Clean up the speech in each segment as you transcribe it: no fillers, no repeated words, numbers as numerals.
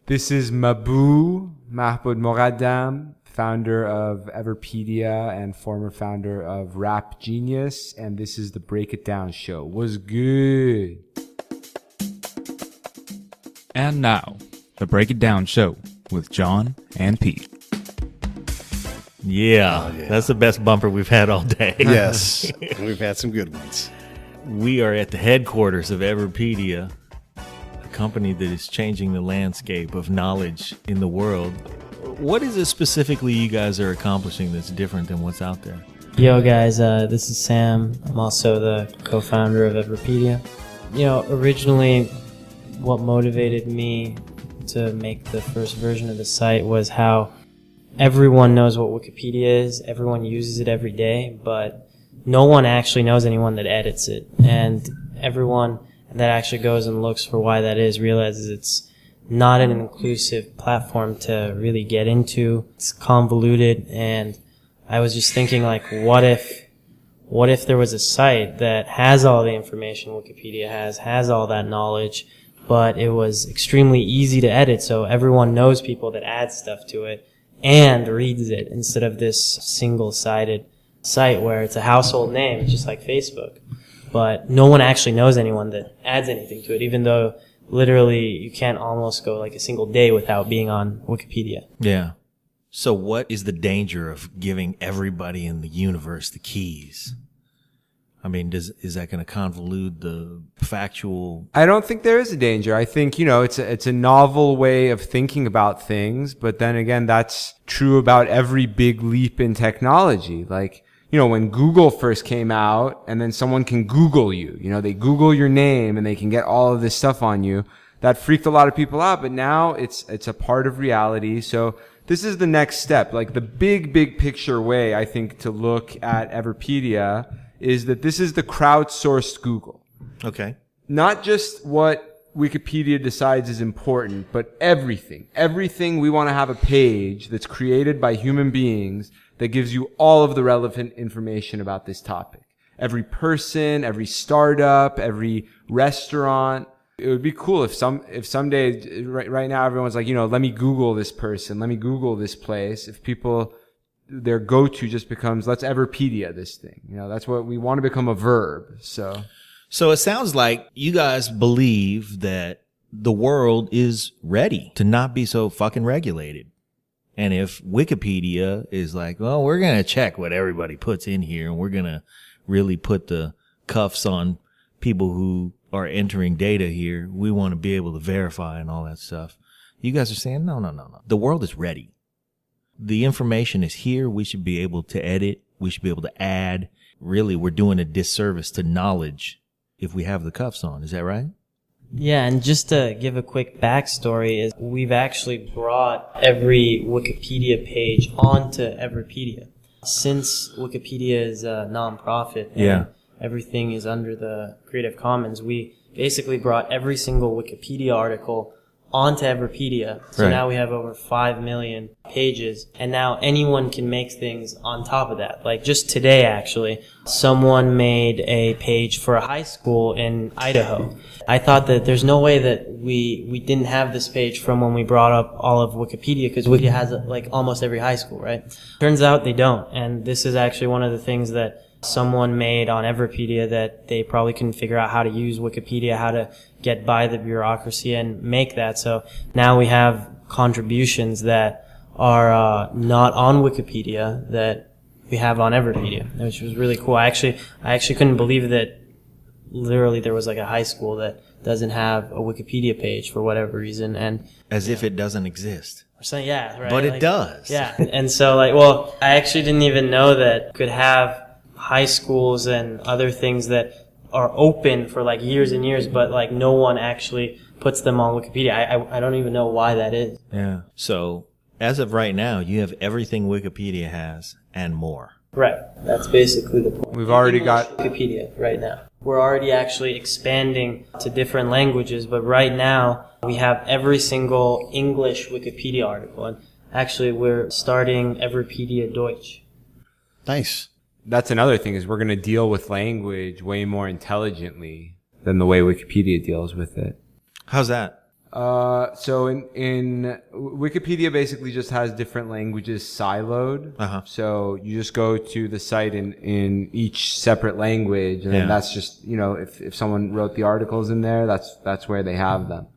This is Mahbod Moghadam, founder of Everipedia and former founder of Rap Genius, and this is the Break It Down Show. What's good? And now, the Break It Down Show with John and Pete. Yeah, that's the best bumper we've had all day. Yes, we've had some good ones. We are at the headquarters of Everipedia, a company that is changing the landscape of knowledge in the world. What is it specifically you guys are accomplishing that's different than what's out there? Yo guys, this is Sam. I'm also the co-founder of Everipedia. You know, originally what motivated me to make the first version of the site was how everyone knows what Wikipedia is, everyone uses it every day, but no one actually knows anyone that edits it. And everyone that actually goes and looks for why that is realizes it's not an inclusive platform to really get into. It's convoluted, and I was just thinking, like, what if there was a site that has all the information Wikipedia has all that knowledge, but it was extremely easy to edit, so everyone knows people that add stuff to it and reads it, instead of this single-sided site where it's a household name, just like Facebook. But no one actually knows anyone that adds anything to it, even though literally you can't almost go like a single day without being on Wikipedia. Yeah. So what is the danger of giving everybody in the universe the keys? I mean, is that going to convolute the factual? I don't think there is a danger. I think, it's a novel way of thinking about things, but then again, that's true about every big leap in technology. Like, when Google first came out, and then someone can Google you, they Google your name and they can get all of this stuff on you. That freaked a lot of people out, but now it's a part of reality. So this is the next step. Like, the big picture way, I think, to look at Everipedia is that this is the crowdsourced Google. Okay. Not just what Wikipedia decides is important, but everything. Everything. We want to have a page that's created by human beings that gives you all of the relevant information about this topic. Every person, every startup, every restaurant. It would be cool if someday, right now everyone's like, let me Google this person, let me Google this place. If people, their go-to just becomes, let's Everipedia this thing. That's what we want to become, a verb. So it sounds like you guys believe that the world is ready to not be so fucking regulated. And if Wikipedia is like, well, we're going to check what everybody puts in here, and we're going to really put the cuffs on people who are entering data here, we want to be able to verify and all that stuff. You guys are saying, no. The world is ready. The information is here. We should be able to edit. We should be able to add. Really, we're doing a disservice to knowledge if we have the cuffs on. Is that right? Yeah, and just to give a quick backstory, is we've actually brought every Wikipedia page onto Everipedia. Since Wikipedia is a non-profit and everything is under the Creative Commons, we basically brought every single Wikipedia article onto Everipedia. So now we have over 5 million pages, and now anyone can make things on top of that. Like just today, actually, someone made a page for a high school in Idaho. I thought that there's no way that we didn't have this page from when we brought up all of Wikipedia, because Wikipedia has like almost every high school, right? Turns out they don't, and this is actually one of the things that someone made on Everipedia, that they probably couldn't figure out how to use Wikipedia, how to get by the bureaucracy and make that. So now we have contributions that are not on Wikipedia that we have on Everipedia, which was really cool. I actually couldn't believe that literally there was like a high school that doesn't have a Wikipedia page for whatever reason, and as if it doesn't exist. So, yeah, right. But it does. Yeah. And so I actually didn't even know that could have high schools and other things that are open for like years and years, but like no one actually puts them on Wikipedia. I don't even know why that is. Yeah. So as of right now, you have everything Wikipedia has and more. Right. That's basically the point. We've already got Wikipedia right now. We're already actually expanding to different languages, but right now we have every single English Wikipedia article. And actually we're starting Everipedia Deutsch. Nice. That's another thing, is we're going to deal with language way more intelligently than the way Wikipedia deals with it. How's that? So in Wikipedia basically just has different languages siloed. So you just go to the site in each separate language, and then that's just, if someone wrote the articles in there, that's where they have them.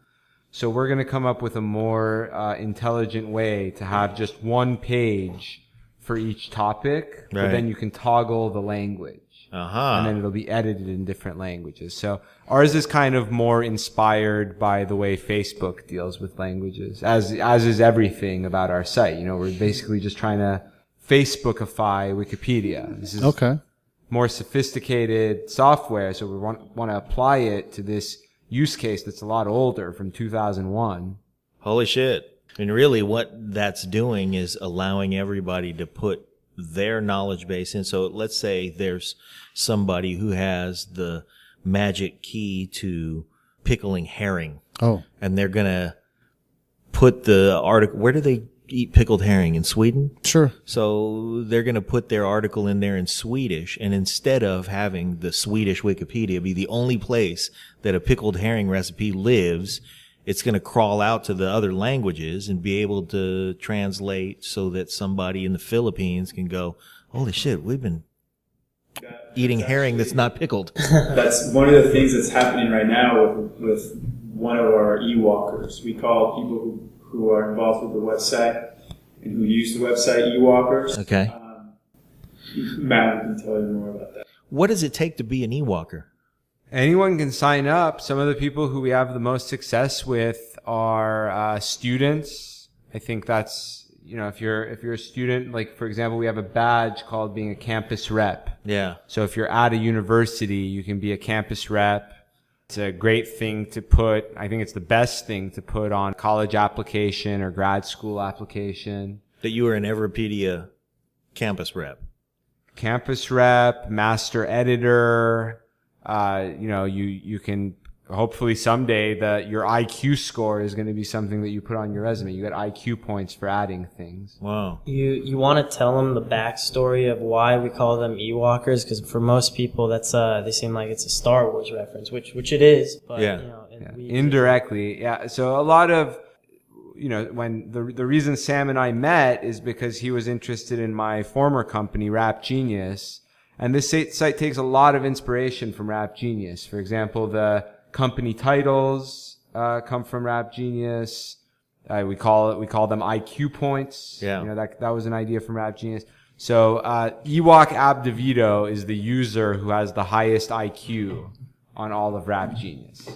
So we're going to come up with a more intelligent way to have just one page for each topic, but then you can toggle the language. And then it'll be edited in different languages. So ours is kind of more inspired by the way Facebook deals with languages, as is everything about our site. We're basically just trying to Facebookify Wikipedia. This is more sophisticated software, so we want to apply it to this use case that's a lot older, from 2001. Holy shit. And really what that's doing is allowing everybody to put their knowledge base in. So let's say there's somebody who has the magic key to pickling herring. And they're going to put the article, where do they eat pickled herring? In Sweden? Sure. So they're going to put their article in there in Swedish, and instead of having the Swedish Wikipedia be the only place that a pickled herring recipe lives, it's going to crawl out to the other languages and be able to translate so that somebody in the Philippines can go, holy shit, we've been eating herring that's not pickled. That's one of the things that's happening right now with one of our e-walkers. We call people who are involved with the website and who use the website e-walkers. Okay. Matt can tell you more about that. What does it take to be an e-walker? Anyone can sign up. Some of the people who we have the most success with are students. I think that's, if you're a student, like for example, we have a badge called being a campus rep. Yeah. So if you're at a university, you can be a campus rep. It's a great thing to put. I think it's the best thing to put on college application or grad school application. That you are an Everipedia campus rep. Campus rep, master editor. You can hopefully someday your IQ score is going to be something that you put on your resume. You get IQ points for adding things. Wow. You want to tell them the backstory of why we call them Ewalkers? Because for most people, that's they seem like it's a Star Wars reference, which it is. But, indirectly, yeah. So a lot of, when the reason Sam and I met is because he was interested in my former company, Rap Genius. And this site takes a lot of inspiration from Rap Genius. For example, the company titles come from Rap Genius. We call them IQ points. Yeah. That was an idea from Rap Genius. So Ewok Abdevito is the user who has the highest IQ on all of Rap Genius.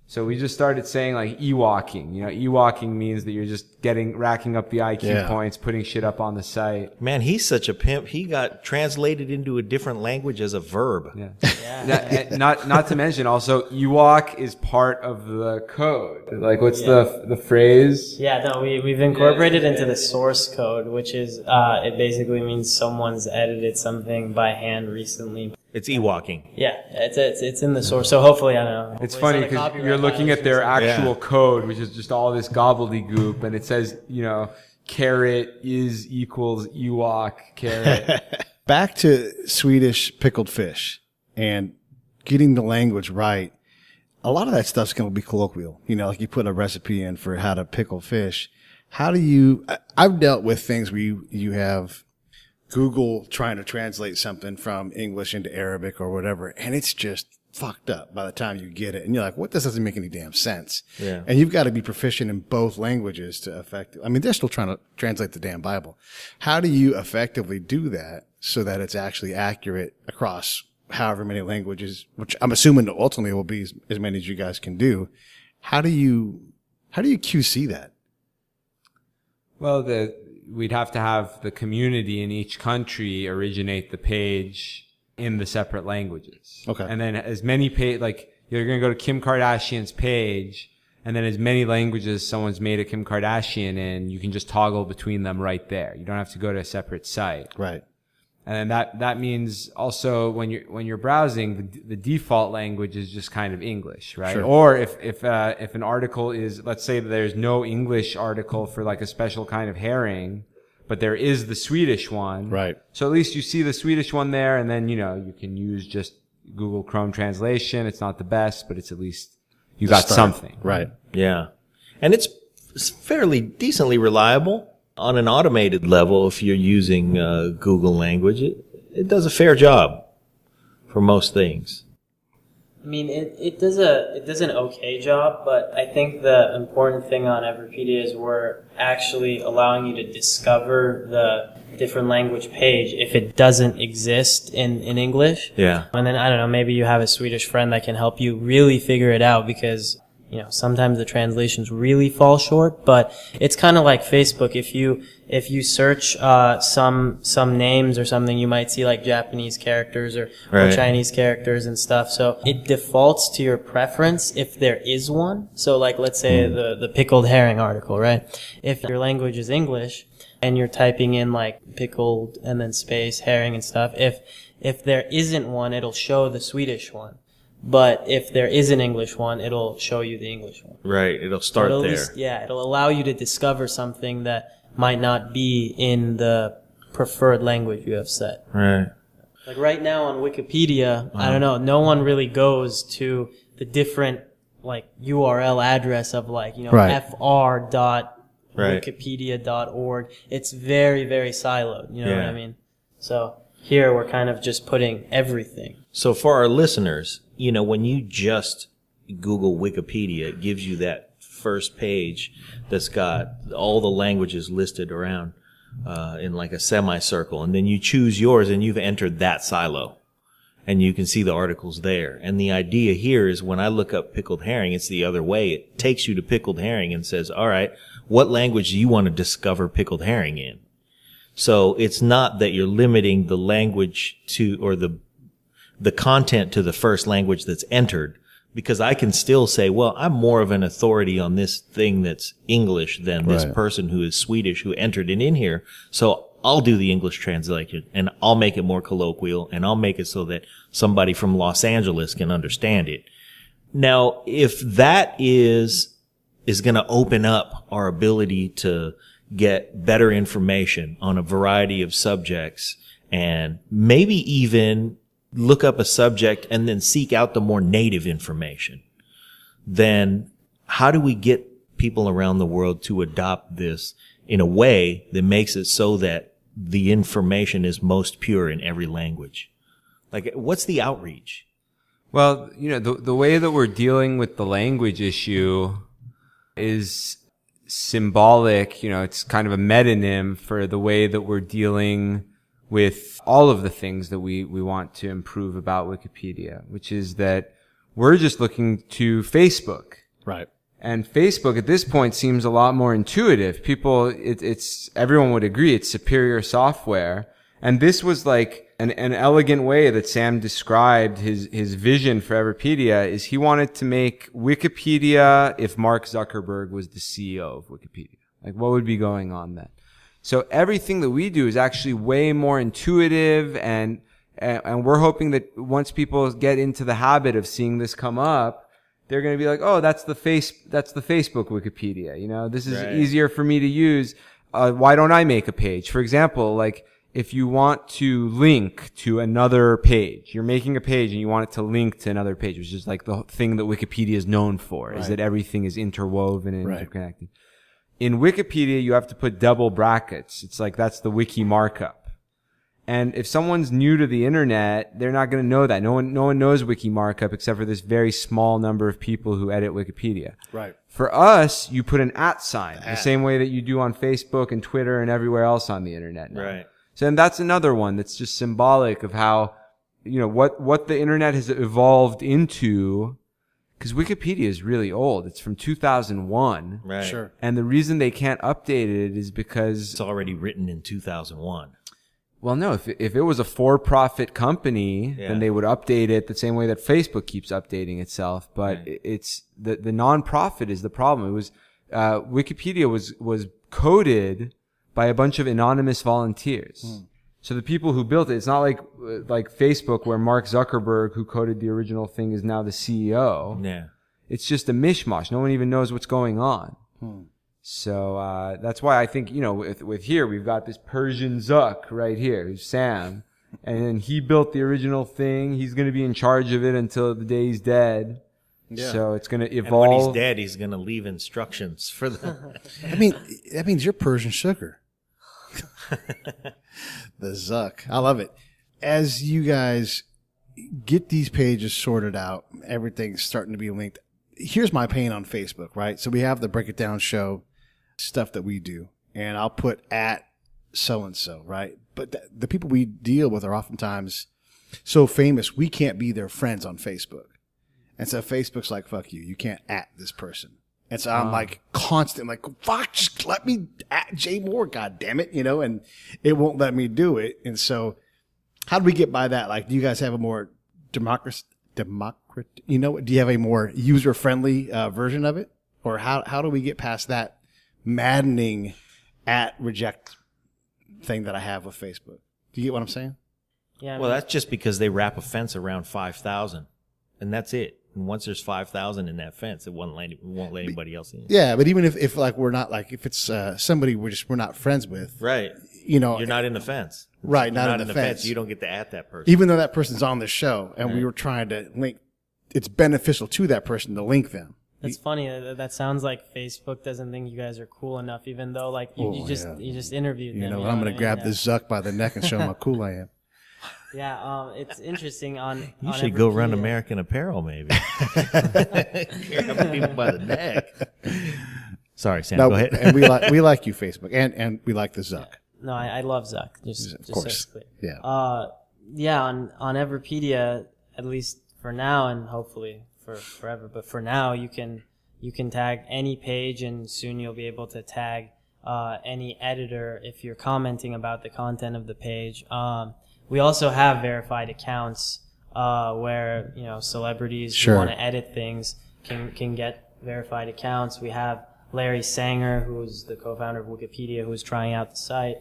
So we just started saying like Ewoking. Ewoking means that you're just racking up the IQ points, putting shit up on the site. Man, he's such a pimp. He got translated into a different language as a verb. Yeah. Not to mention also Ewok is part of the code. Like what's the phrase? Yeah, no, we've incorporated into the source code, which is it basically means someone's edited something by hand recently. It's Ewoking. Yeah, it's in the source. So hopefully, I don't know. It's funny because you're looking at their actual code, which is just all this gobbledygook, and it says, carrot is equals Ewok carrot. Back to Swedish pickled fish and getting the language right. A lot of that stuff's going to be colloquial. Like you put a recipe in for how to pickle fish. I've dealt with things where you have Google trying to translate something from English into Arabic or whatever, and it's just fucked up by the time you get it. And you're like, what? This doesn't make any damn sense. Yeah. And you've got to be proficient in both languages to they're still trying to translate the damn Bible. How do you effectively do that so that it's actually accurate across however many languages, which I'm assuming ultimately will be as many as you guys can do? How do you QC that? Well, we'd have to have the community in each country originate the page in the separate languages. Okay. And then as many you're going to go to Kim Kardashian's page, and then as many languages someone's made a Kim Kardashian in, you can just toggle between them right there. You don't have to go to a separate site. Right. And then that means also when you're browsing, the default language is just kind of English, right? Sure. Or if an article is, let's say that there's no English article for like a special kind of herring, but there is the Swedish one. Right. So at least you see the Swedish one there, and then, you can use just Google Chrome translation. It's not the best, but it's at least you got something. Right. Yeah. And it's fairly decently reliable on an automated level. If you're using Google language, it does a fair job for most things. I mean, it does an okay job, but I think the important thing on Everipedia is we're actually allowing you to discover the different language page if it doesn't exist in English. Yeah. And then, I don't know, maybe you have a Swedish friend that can help you really figure it out, because sometimes the translations really fall short, but it's kind of like Facebook. If you search some names or something, you might see like Japanese characters or Chinese characters and stuff. So it defaults to your preference if there is one. So like, let's say the pickled herring article, right? If your language is English and you're typing in like pickled and then space herring and stuff, if there isn't one, it'll show the Swedish one. But if there is an English one, it'll show you the English one. Right. It'll start there. Least, it'll allow you to discover something that might not be in the preferred language you have set. Right. Like right now on Wikipedia, I don't know, no one really goes to the different like URL address of like, fr.wikipedia.org. It's very, very siloed. You know what I mean? So here we're kind of just putting everything. So for our listeners, when you just Google Wikipedia, it gives you that first page that's got all the languages listed around in like a semicircle, and then you choose yours and you've entered that silo and you can see the articles there. And the idea here is when I look up pickled herring, it's the other way. It takes you to pickled herring and says, all right, what language do you want to discover pickled herring in? So it's not that you're limiting the language to, or the content to the first language that's entered, because I can still say, well, I'm more of an authority on this thing that's English than this person who is Swedish who entered it in here. So I'll do the English translation and I'll make it more colloquial and I'll make it so that somebody from Los Angeles can understand it. Now, if that is going to open up our ability to get better information on a variety of subjects and maybe even look up a subject and then seek out the more native information, then how do we get people around the world to adopt this in a way that makes it so that the information is most pure in every language? Like, what's the outreach? Well, the way that we're dealing with the language issue is symbolic. It's kind of a metonym for the way that we're dealing with all of the things that we want to improve about Wikipedia, which is that we're just looking to Facebook. Right. And Facebook at this point seems a lot more intuitive. Everyone would agree it's superior software. And this was like an elegant way that Sam described his vision for Everipedia is he wanted to make Wikipedia if Mark Zuckerberg was the CEO of Wikipedia. Like, what would be going on then? So everything that we do is actually way more intuitive, and we're hoping that once people get into the habit of seeing this come up, they're going to be like, oh, that's the Facebook Wikipedia. This is easier for me to use. Why don't I make a page? For example, like if you want to link to another page, you're making a page and you want it to link to another page, which is like the thing that Wikipedia is known for, is that everything is interwoven and interconnected. In Wikipedia, you have to put double brackets. It's like that's the wiki markup. And if someone's new to the internet, they're not going to know that. No one knows wiki markup except for this very small number of people who edit Wikipedia. Right. For us, you put an @ sign, the same way that you do on Facebook and Twitter and everywhere else on the internet now. Right. So and that's another one that's just symbolic of how, what the internet has evolved into. Because Wikipedia is really old. It's from 2001. Right. Sure. And the reason they can't update it is because It's already written in 2001. Well, no, if it was a for-profit company, then they would update it the same way that Facebook keeps updating itself. But it's the non-profit is the problem. It was Wikipedia was coded by a bunch of anonymous volunteers. So the people who built it, it's not like Facebook where Mark Zuckerberg, who coded the original thing, is now the CEO. Yeah. It's just a mishmash. No one even knows what's going on. So that's why I think, with here, we've got this Persian Zuck right here, who's Sam. And then he built the original thing. He's going to be in charge of it until the day he's dead. Yeah. So it's going to And when evolve. he's dead, he's going to leave instructions for them. I mean, that means you're Persian sugar. The Zuck. I love it. As you guys get these pages sorted out, everything's starting to be linked. Here's my pain on Facebook, right? So we have the Break It Down show stuff that we do, and I'll put at so-and-so, right? But the people we deal with are oftentimes so famous, we can't be their friends on Facebook. And so Facebook's like, fuck you. You can't at this person. And so I'm like constant, like, fuck, just let me at Jay Moore, God damn it, and it won't let me do it. And so how do we get by that? Like, do you guys have a more do you have a more user-friendly version of it? Or how do we get past that maddening at reject thing that I have with Facebook? Do you get what I'm saying? Yeah. Well, that's just because they wrap a fence around 5,000, and that's it. And once there's 5,000 in that fence, it won't let anybody else in. Yeah, but even if like we're not like if it's somebody we're not friends with, Right. You're not in the fence. Right, You're not in the fence. You don't get to at that person. Even though that person's on the show, and we were trying to link, it's beneficial to that person to link them. That's funny. That sounds like Facebook doesn't think you guys are cool enough, even though like you just interviewed them. I'm going to grab this Zuck by the neck and show him how cool I am. Yeah, it's interesting. You should go run American Apparel, maybe. Grab people by the neck. Sorry, Sam. No, go ahead. And we like you, Facebook, and we like the Zuck. No, I love Zuck. Of course. So it's clear. Yeah. Yeah. On Everipedia, at least for now, and hopefully for forever, but for now, you can tag any page, and soon you'll be able to tag any editor if you're commenting about the content of the page. We also have verified accounts where celebrities who want to edit things can get verified accounts. We have Larry Sanger, who's the co-founder of Wikipedia, who's trying out the site.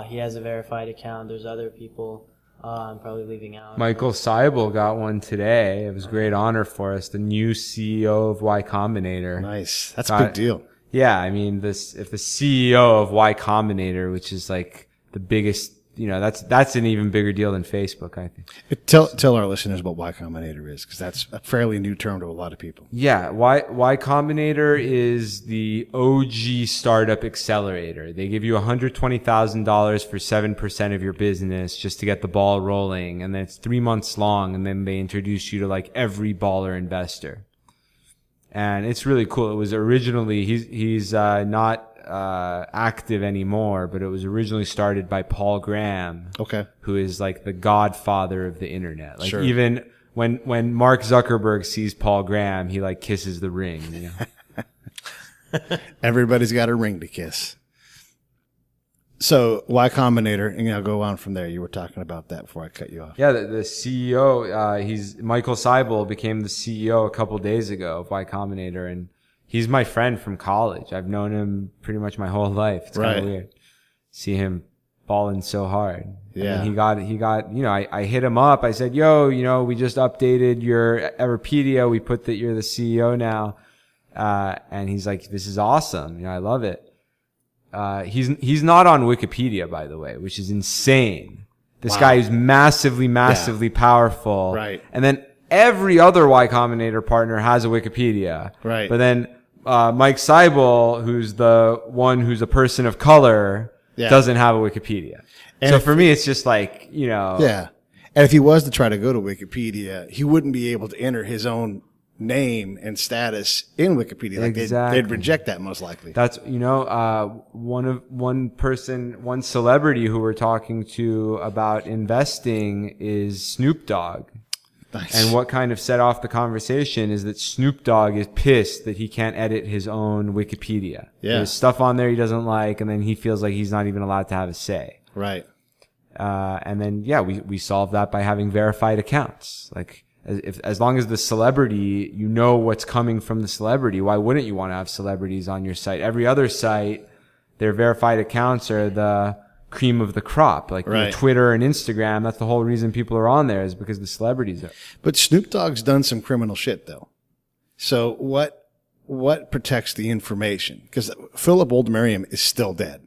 He has a verified account. There's other people I'm probably leaving out. Michael Seibel got one today. It was a great honor for us. The new CEO of Y Combinator. Nice. That's a big deal. Yeah, I mean, if the CEO of Y Combinator, which is like the biggest, that's an even bigger deal than Facebook, I think. Tell our listeners what Y Combinator is, because that's a fairly new term to a lot of people. Yeah, Y Combinator is the OG startup accelerator. They give you $120,000 for 7% of your business just to get the ball rolling, and then it's 3 months long, and then they introduce you to like every baller investor. And it's really cool. It was originally he's not active anymore, but it was originally started by Paul Graham, who is like the godfather of the internet. Like even when Mark Zuckerberg sees Paul Graham, he like kisses the ring. Everybody's got a ring to kiss. So Y Combinator, and I'll go on from there. You were talking about that before I cut you off. Yeah, the CEO, Michael Seibel became the CEO a couple days ago of Y Combinator, and he's my friend from college. I've known him pretty much my whole life. It's kind of weird. See him balling so hard. Yeah. And he got, I hit him up. I said, yo, we just updated your Everipedia. We put that you're the CEO now. And he's like, this is awesome. I love it. He's not on Wikipedia, by the way, which is insane. This guy is massively powerful. Right. And then every other Y Combinator partner has a Wikipedia. Right. But then Mike Seibel, who's the one who's a person of color, doesn't have a Wikipedia. And so for me, it's just like, Yeah. And if he was to try to go to Wikipedia, he wouldn't be able to enter his own name and status in Wikipedia. Like they'd reject that most likely. That's, one celebrity who we're talking to about investing is Snoop Dogg. Nice. And what kind of set off the conversation is that Snoop Dogg is pissed that he can't edit his own Wikipedia. Yeah. There's stuff on there he doesn't like, and then he feels like he's not even allowed to have a say. Right. And then, we solve that by having verified accounts. Like, as long as the celebrity, what's coming from the celebrity, why wouldn't you want to have celebrities on your site? Every other site, their verified accounts are the cream of the crop. Like Twitter and Instagram, that's the whole reason people are on there, is because the celebrities are. But Snoop Dogg's done some criminal shit, though. So what protects the information? Because Philip Oldmerium is still dead.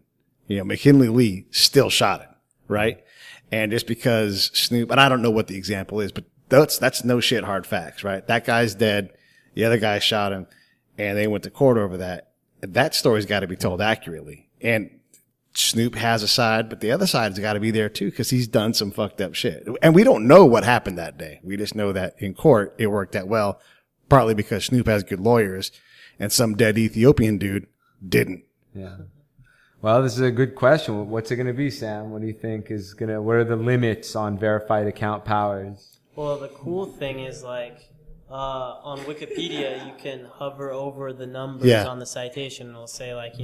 McKinley Lee still shot him, right? And just because Snoop, and I don't know what the example is, but that's no shit hard facts, right? That guy's dead. the other guy shot him, and they went to court over that. That story's got to be told accurately. And Snoop has a side, but the other side's got to be there too, because he's done some fucked up shit. And we don't know what happened that day. We just know that in court it worked out well, partly because Snoop has good lawyers, and some dead Ethiopian dude didn't. Yeah. Well, this is a good question. What's it going to be, Sam? What do you think is going to, what are the limits on verified account powers? Well, the cool thing is, like, on Wikipedia, you can hover over the numbers on the citation, and it'll say, like,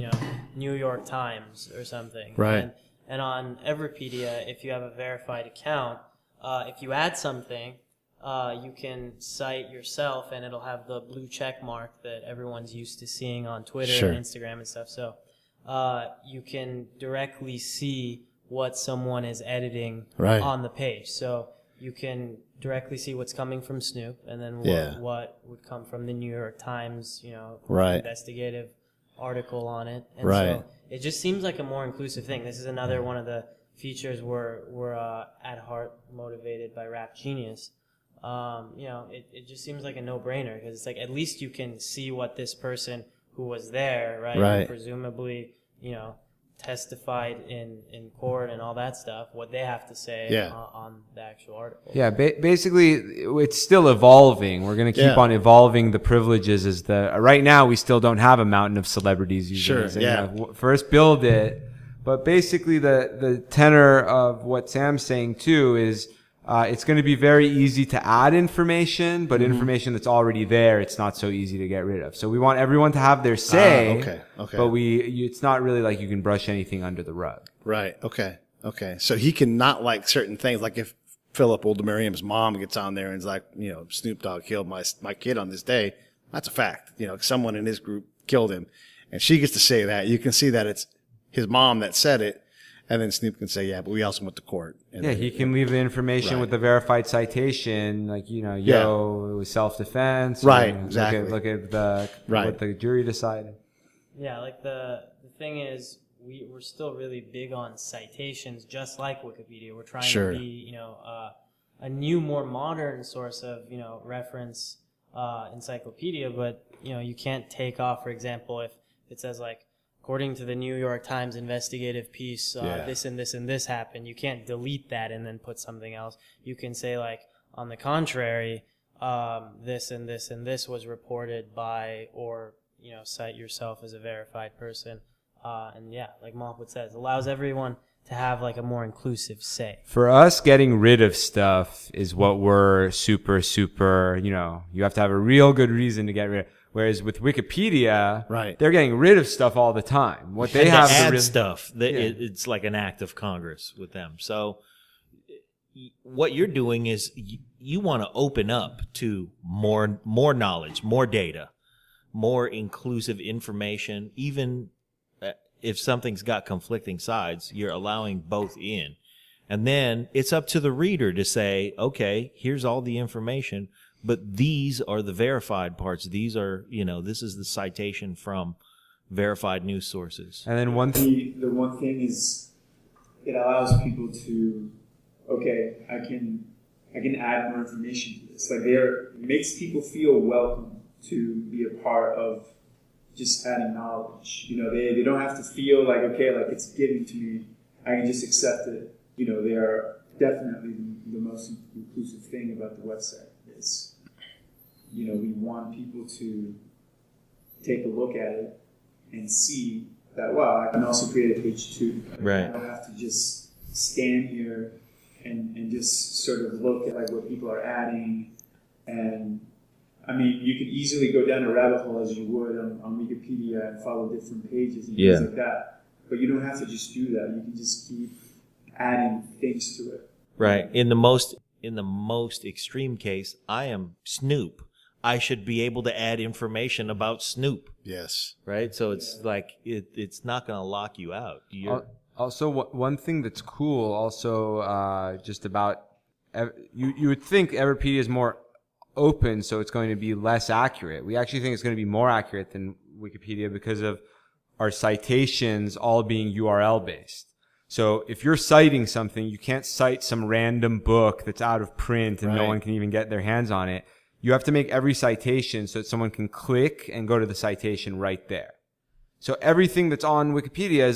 New York Times or something. Right. And on Everipedia, if you have a verified account, if you add something, you can cite yourself, and it'll have the blue check mark that everyone's used to seeing on Twitter and Instagram and stuff. So you can directly see what someone is editing on the page. So you can directly see what's coming from Snoop, and then what would come from the New York Times, investigative article on it. And so it just seems like a more inclusive thing. This is another one of the features we're at heart motivated by Rap Genius. It just seems like a no-brainer, because it's like, at least you can see what this person who was there, right. Presumably, testified in court and all that stuff, what they have to say on the actual article. Yeah, basically, it's still evolving. We're going to keep on evolving the privileges. Right now, we still don't have a mountain of celebrities using it. First build it. But basically, the tenor of what Sam's saying, too, is it's going to be very easy to add information, but information that's already there, it's not so easy to get rid of. So we want everyone to have their say, but it's not really like you can brush anything under the rug. Right. Okay. So he can not like certain things. Like if Philip Oldemariam's mom gets on there and is like, Snoop Dogg killed my kid on this day, that's a fact. Someone in his group killed him, and she gets to say that. You can see that it's his mom that said it. And then Snoop can say, but we also went to court. And he can leave the information with the verified citation, like, it was self-defense. Right, exactly. Look at what the jury decided. Yeah, like the thing is, we're still really big on citations, just like Wikipedia. We're trying to be, a new, more modern source of, reference encyclopedia, but, you can't take off, for example, if it says, like, according to the New York Times investigative piece, this and this and this happened. You can't delete that and then put something else. You can say, like, on the contrary, this and this and this was reported by, or, cite yourself as a verified person. Like Mahbod says, allows everyone to have, like, a more inclusive say. For us, getting rid of stuff is what we're super, you have to have a real good reason to get rid of. Whereas with Wikipedia, they're getting rid of stuff all the time. What they have to add stuff, it's like an act of Congress with them. So what you're doing is you want to open up to more knowledge, more data, more inclusive information. Even if something's got conflicting sides, you're allowing both in. And then it's up to the reader to say, okay, here's all the information, but these are the verified parts. These are, this is the citation from verified news sources. And then the one thing is, it allows people to, I can add more information to this. Like, it makes people feel welcome to be a part of just adding knowledge. They don't have to feel like, like it's given to me, I can just accept it. They are definitely the most inclusive thing about the website is, we want people to take a look at it and see that, wow, I can also create a page too. Right. I don't have to just stand here and just sort of look at, like, what people are adding. And, I mean, you could easily go down a rabbit hole as you would on Wikipedia and follow different pages and things like that. But you don't have to just do that. You can just keep adding things to it. Right. In the most extreme case, I am Snoop. I should be able to add information about Snoop. Yes. Right? So it's like, it's not going to lock you out. Also, one thing that's cool also, just about, you would think Everipedia is more open, so it's going to be less accurate. We actually think it's going to be more accurate than Wikipedia because of our citations all being URL based. So if you're citing something, you can't cite some random book that's out of print and no one can even get their hands on it. you have to make every citation so that someone can click and go to the citation right there. So everything that's on Wikipedia is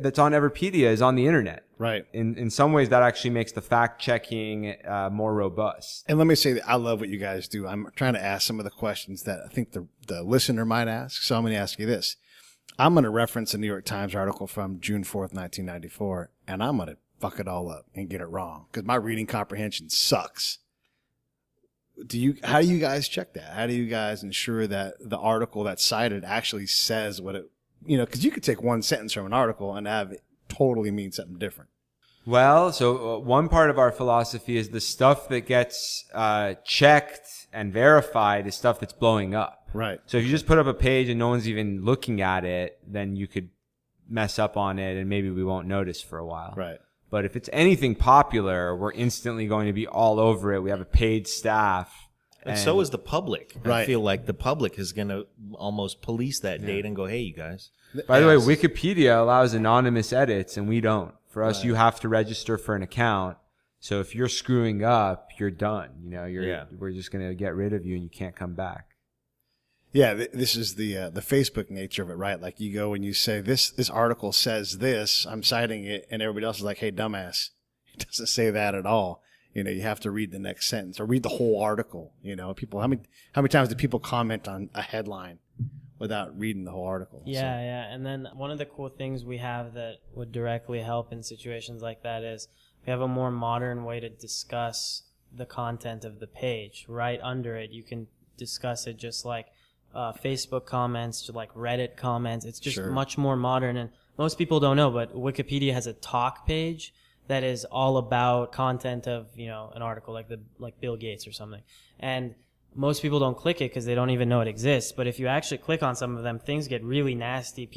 that's on Everipedia is on the internet. Right. In some ways, that actually makes the fact checking more robust. And let me say that I love what you guys do. I'm trying to ask some of the questions that I think the listener might ask. So I'm going to ask you this. I'm going to reference a New York Times article from June 4th, 1994, and I'm going to fuck it all up and get it wrong because my reading comprehension sucks. How do you guys check that? How do you guys ensure that the article that's cited actually says what it, because you could take one sentence from an article and have it totally mean something different. Well, so one part of our philosophy is the stuff that gets checked and verified is stuff that's blowing up. Right. So if you just put up a page and no one's even looking at it, then you could mess up on it and maybe we won't notice for a while. Right. But if it's anything popular, we're instantly going to be all over it. We have a paid staff. And so is the public. Right. I feel like the public is going to almost police that data and go, hey, you guys. By the way, Wikipedia allows anonymous edits and we don't. For us, you have to register for an account. So if you're screwing up, you're done. We're just going to get rid of you and you can't come back. Yeah, this is the Facebook nature of it, right? Like you go and you say, this article says this, I'm citing it, and everybody else is like, hey, dumbass. It doesn't say that at all. You have to read the next sentence or read the whole article. People, how many times do people comment on a headline without reading the whole article? Yeah. And then one of the cool things we have that would directly help in situations like that is we have a more modern way to discuss the content of the page. Right under it, you can discuss it just like Facebook comments, to like Reddit comments. It's just much more modern, and most people don't know, but Wikipedia has a talk page that is all about content of an article like Bill Gates or something, and most people don't click it because they don't even know it exists. But if you actually click on some of them, things get really nasty.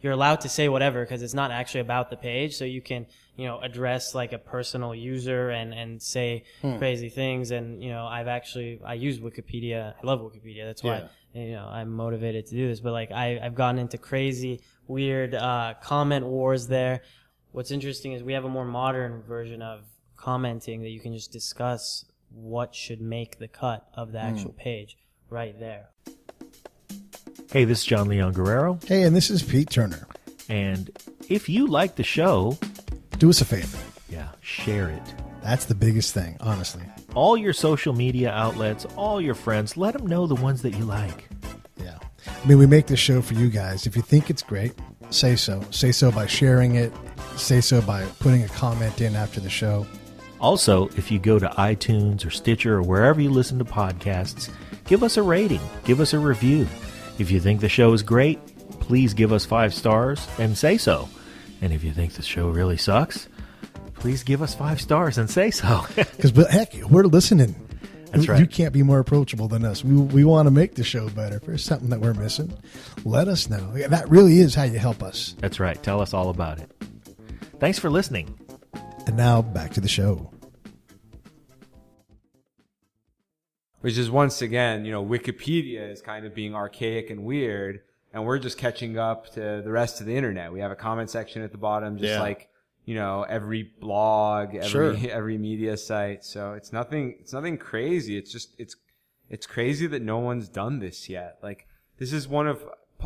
You're allowed to say whatever because it's not actually about the page, so you can address like a personal user and say crazy things. And I use Wikipedia. I love Wikipedia. That's why I'm motivated to do this. But like I've gotten into crazy, weird comment wars there. What's interesting is we have a more modern version of commenting that you can just discuss what should make the cut of the actual page right there. Hey, this is John Leon Guerrero. Hey, and this is Pete Turner. And if you like the show, do us a favor. Yeah, share it. That's the biggest thing, honestly. All your social media outlets, all your friends, let them know the ones that you like. Yeah. I mean, we make this show for you guys. If you think it's great, say so. Say so by sharing it. Say so by putting a comment in after the show. Also, if you go to iTunes or Stitcher or wherever you listen to podcasts, give us a rating, give us a review. If you think the show is great, please give us 5 stars and say so. And if you think the show really sucks, please give us 5 stars and say so. Because, heck, we're listening. That's right. You can't be more approachable than us. We want to make the show better. If there's something that we're missing, let us know. That really is how you help us. That's right. Tell us all about it. Thanks for listening. And now, back to the show. Which is, once again, Wikipedia is kind of being archaic and weird, and we're just catching up to the rest of the internet. We have a comment section at the bottom, just like, every blog, every media site. So it's nothing crazy. It's just, it's crazy that no one's done this yet. Like, this is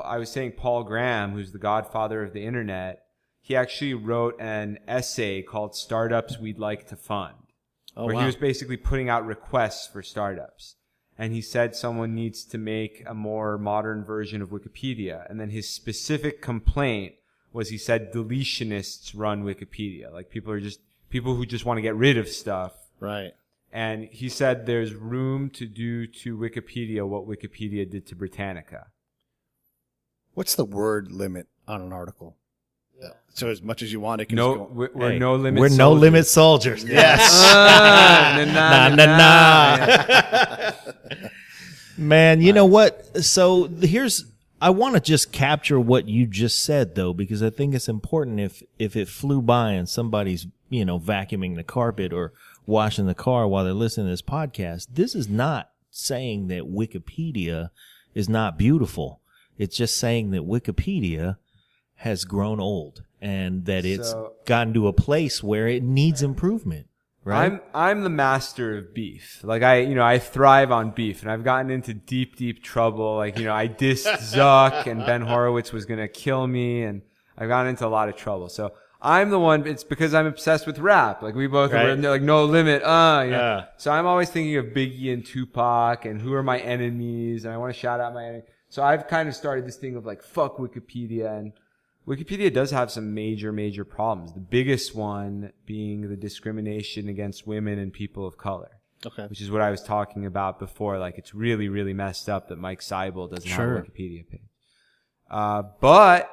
I was saying Paul Graham, who's the godfather of the internet, he actually wrote an essay called Startups We'd Like to Fund, where he was basically putting out requests for startups. And he said someone needs to make a more modern version of Wikipedia. And then his specific complaint was, he said, deletionists run Wikipedia. Like people who just want to get rid of stuff. Right. And he said there's room to do to Wikipedia what Wikipedia did to Britannica. What's the word limit on an article? Yeah. So as much as you want, it can we're no limit. We're soldiers. no limit soldiers. Yes. Man, you know what? So I want to just capture what you just said, though, because I think it's important. If it flew by and somebody's vacuuming the carpet or washing the car while they're listening to this podcast, this is not saying that Wikipedia is not beautiful. It's just saying that Wikipedia has grown old and that it's gotten to a place where it needs improvement. right? I'm the master of beef. Like I thrive on beef, and I've gotten into deep trouble. Like, I dissed Zuck, and Ben Horowitz was going to kill me, and I've gotten into a lot of trouble. So I'm the one, it's because I'm obsessed with rap. Like, we both Right. were like, No Limit, So I'm always thinking of Biggie and Tupac and who are my enemies, and I want to shout out my enemies. So I've kind of started this thing of like, fuck Wikipedia, and Wikipedia does have some major problems. The biggest one being the discrimination against women and people of color. Okay. Which is what I was talking about before. Like, it's really messed up that Mike Seibel doesn't have a Wikipedia page. But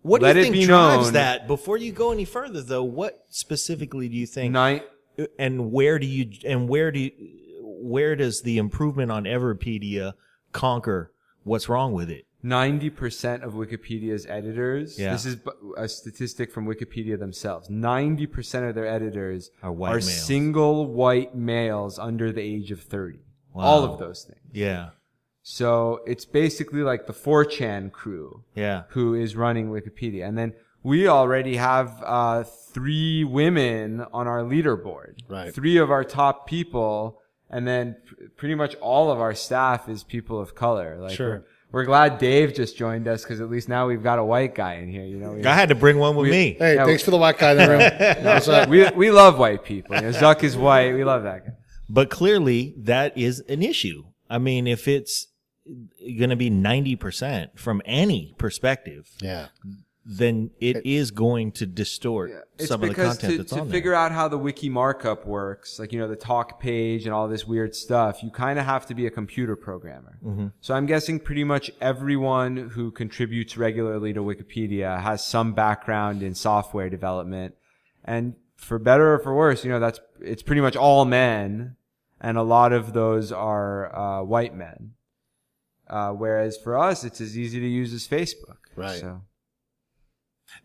What do let you it think be drives known that? Before you go any further, though, what specifically do you think? And where does the improvement on Everipedia conquer what's wrong with it? 90% of Wikipedia's editors, Yeah. this is a statistic from Wikipedia themselves, 90% of their editors Are white males. single white males under the age of 30. Wow. All of those things. Yeah. So it's basically like the 4chan crew Yeah. who is running Wikipedia. And then we already have 3 women on our leaderboard. Right. 3 of our top people, and then pretty much all of our staff is people of color. Like, Sure. We're glad Dave just joined us, because at least now we've got a white guy in here. I had to bring one with me. Hey, Yeah, thanks for the white guy in the room. What's up? we love white people. Zuck is white. We love that guy. But clearly, that is an issue. I mean, if it's going to be 90% from any perspective, Yeah. then it is going to distort It's some of the because content that's to on figure there. out how the wiki markup works, like, the talk page and all this weird stuff, you kind of have to be a computer programmer. Mm-hmm. So I'm guessing pretty much everyone who contributes regularly to Wikipedia has some background in software development. And for better or for worse, it's pretty much all men, and a lot of those are white men. Whereas for us, it's as easy to use as Facebook. Right. So.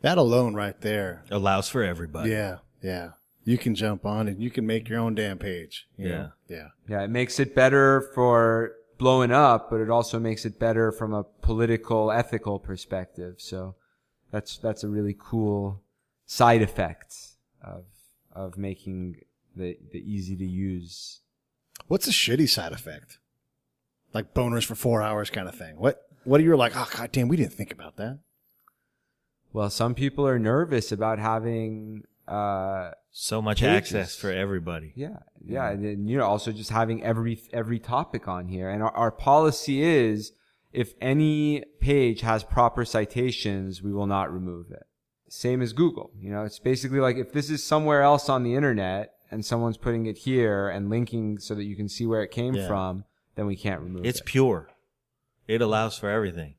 That alone right there. Allows for everybody. Yeah. Yeah. You can jump on and you can make your own damn page. you Yeah. know? Yeah. Yeah, it makes it better for blowing up, but it also makes it better from a political, ethical perspective. So that's a really cool side effect of making the easy to use. What's a shitty side effect? Like boners for 4 hours kind of thing. What are you like, oh, God damn, we didn't think about that. Well, some people are nervous about having So much pages. access for everybody. Yeah, and then, also just having every topic on here. And our policy is, if any page has proper citations, we will not remove it. Same as Google. It's basically like, if this is somewhere else on the internet and someone's putting it here and linking so that you can see where it came from, then we can't remove It's it. pure. It allows for everything.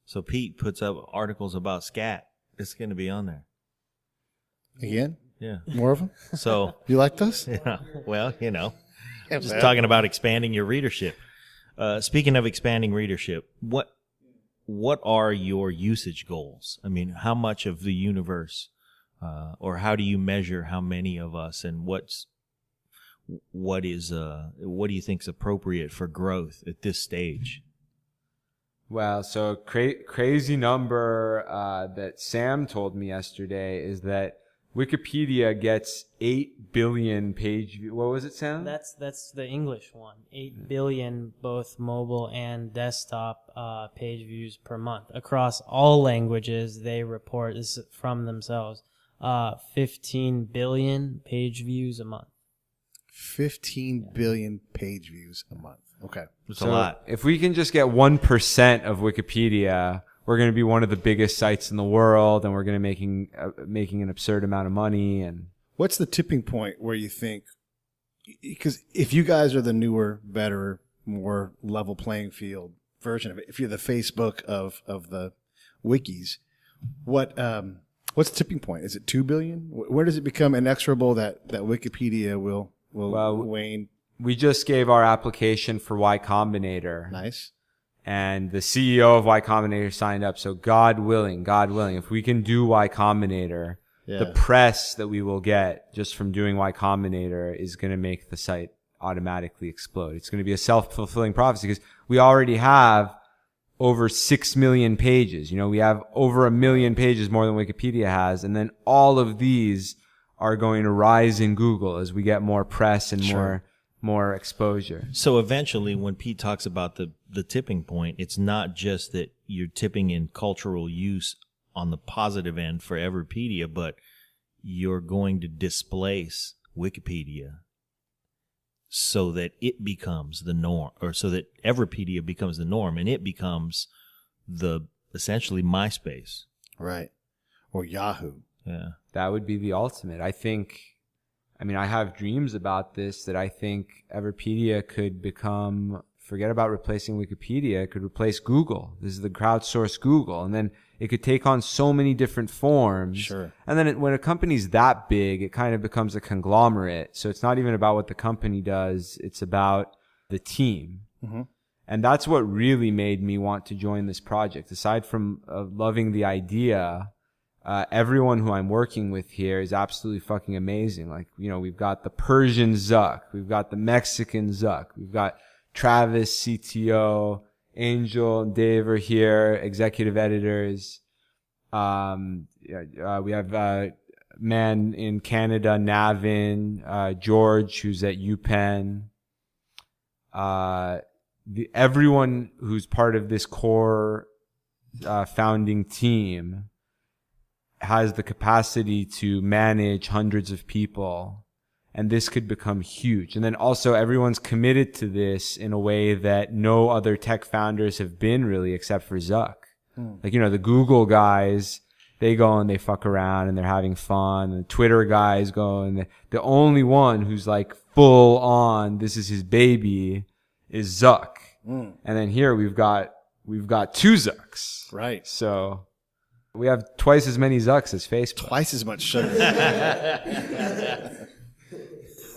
So Pete puts up articles about scat. It's going to be on there. Again? Yeah. More of them? So, You like those? yeah, well, just talking about expanding your readership. Speaking of expanding readership, what are your usage goals? I mean, how much of the universe, or how do you measure how many of us, and what do you think is appropriate for growth at this stage? Well, so crazy number that Sam told me yesterday is that Wikipedia gets 8 billion page views. What was it, Sam? That's the English one. 8 billion both mobile and desktop page views per month across all languages. They report this from themselves. 15 billion page views a month. 15 billion page views a month. Okay. It's a lot. If we can just get 1% of Wikipedia, we're going to be one of the biggest sites in the world, and we're going to making an absurd amount of money. And What's the tipping point where you think, because if you guys are the newer, better, more level playing field version of it, if you're the Facebook of the wikis, what's the tipping point? Is it 2 billion? Where does it become inexorable that Wikipedia will wane? we just gave our application for Y Combinator. Nice. And the CEO of Y Combinator signed up. So God willing, if we can do Y Combinator, the press that we will get just from doing Y Combinator is going to make the site automatically explode. It's going to be a self-fulfilling prophecy, because we already have over 6 million pages. We have over 1 million pages more than Wikipedia has. And then all of these are going to rise in Google as we get more press and more exposure. So eventually, when Pete talks about the tipping point, it's not just that you're tipping in cultural use on the positive end for Everipedia, but you're going to displace Wikipedia so that it becomes the norm, or so that Everipedia becomes the norm, and it becomes essentially MySpace. Right. Or Yahoo. Yeah. That would be the ultimate. I have dreams about this, that I think Everipedia could become, forget about replacing Wikipedia, it could replace Google. This is the crowdsourced Google. And then it could take on so many different forms. Sure. And then when a company's that big, it kind of becomes a conglomerate. So it's not even about what the company does. It's about the team. Mm-hmm. And that's what really made me want to join this project. Aside from loving the idea, everyone who I'm working with here is absolutely fucking amazing. Like, we've got the Persian Zuck. We've got the Mexican Zuck. We've got Travis, CTO, Angel, and Dave are here, executive editors. We have man in Canada, Navin, George, who's at UPenn. Everyone who's part of this core founding team has the capacity to manage hundreds of people, and this could become huge. And then also everyone's committed to this in a way that no other tech founders have been, really, except for Zuck. Like, the Google guys, they go and they fuck around and they're having fun. And the Twitter guys go, and the only one who's like full on, this is his baby, is Zuck. And then here we've got two Zucks. Right. So we have twice as many Zucks as Facebook. Twice as much sugar.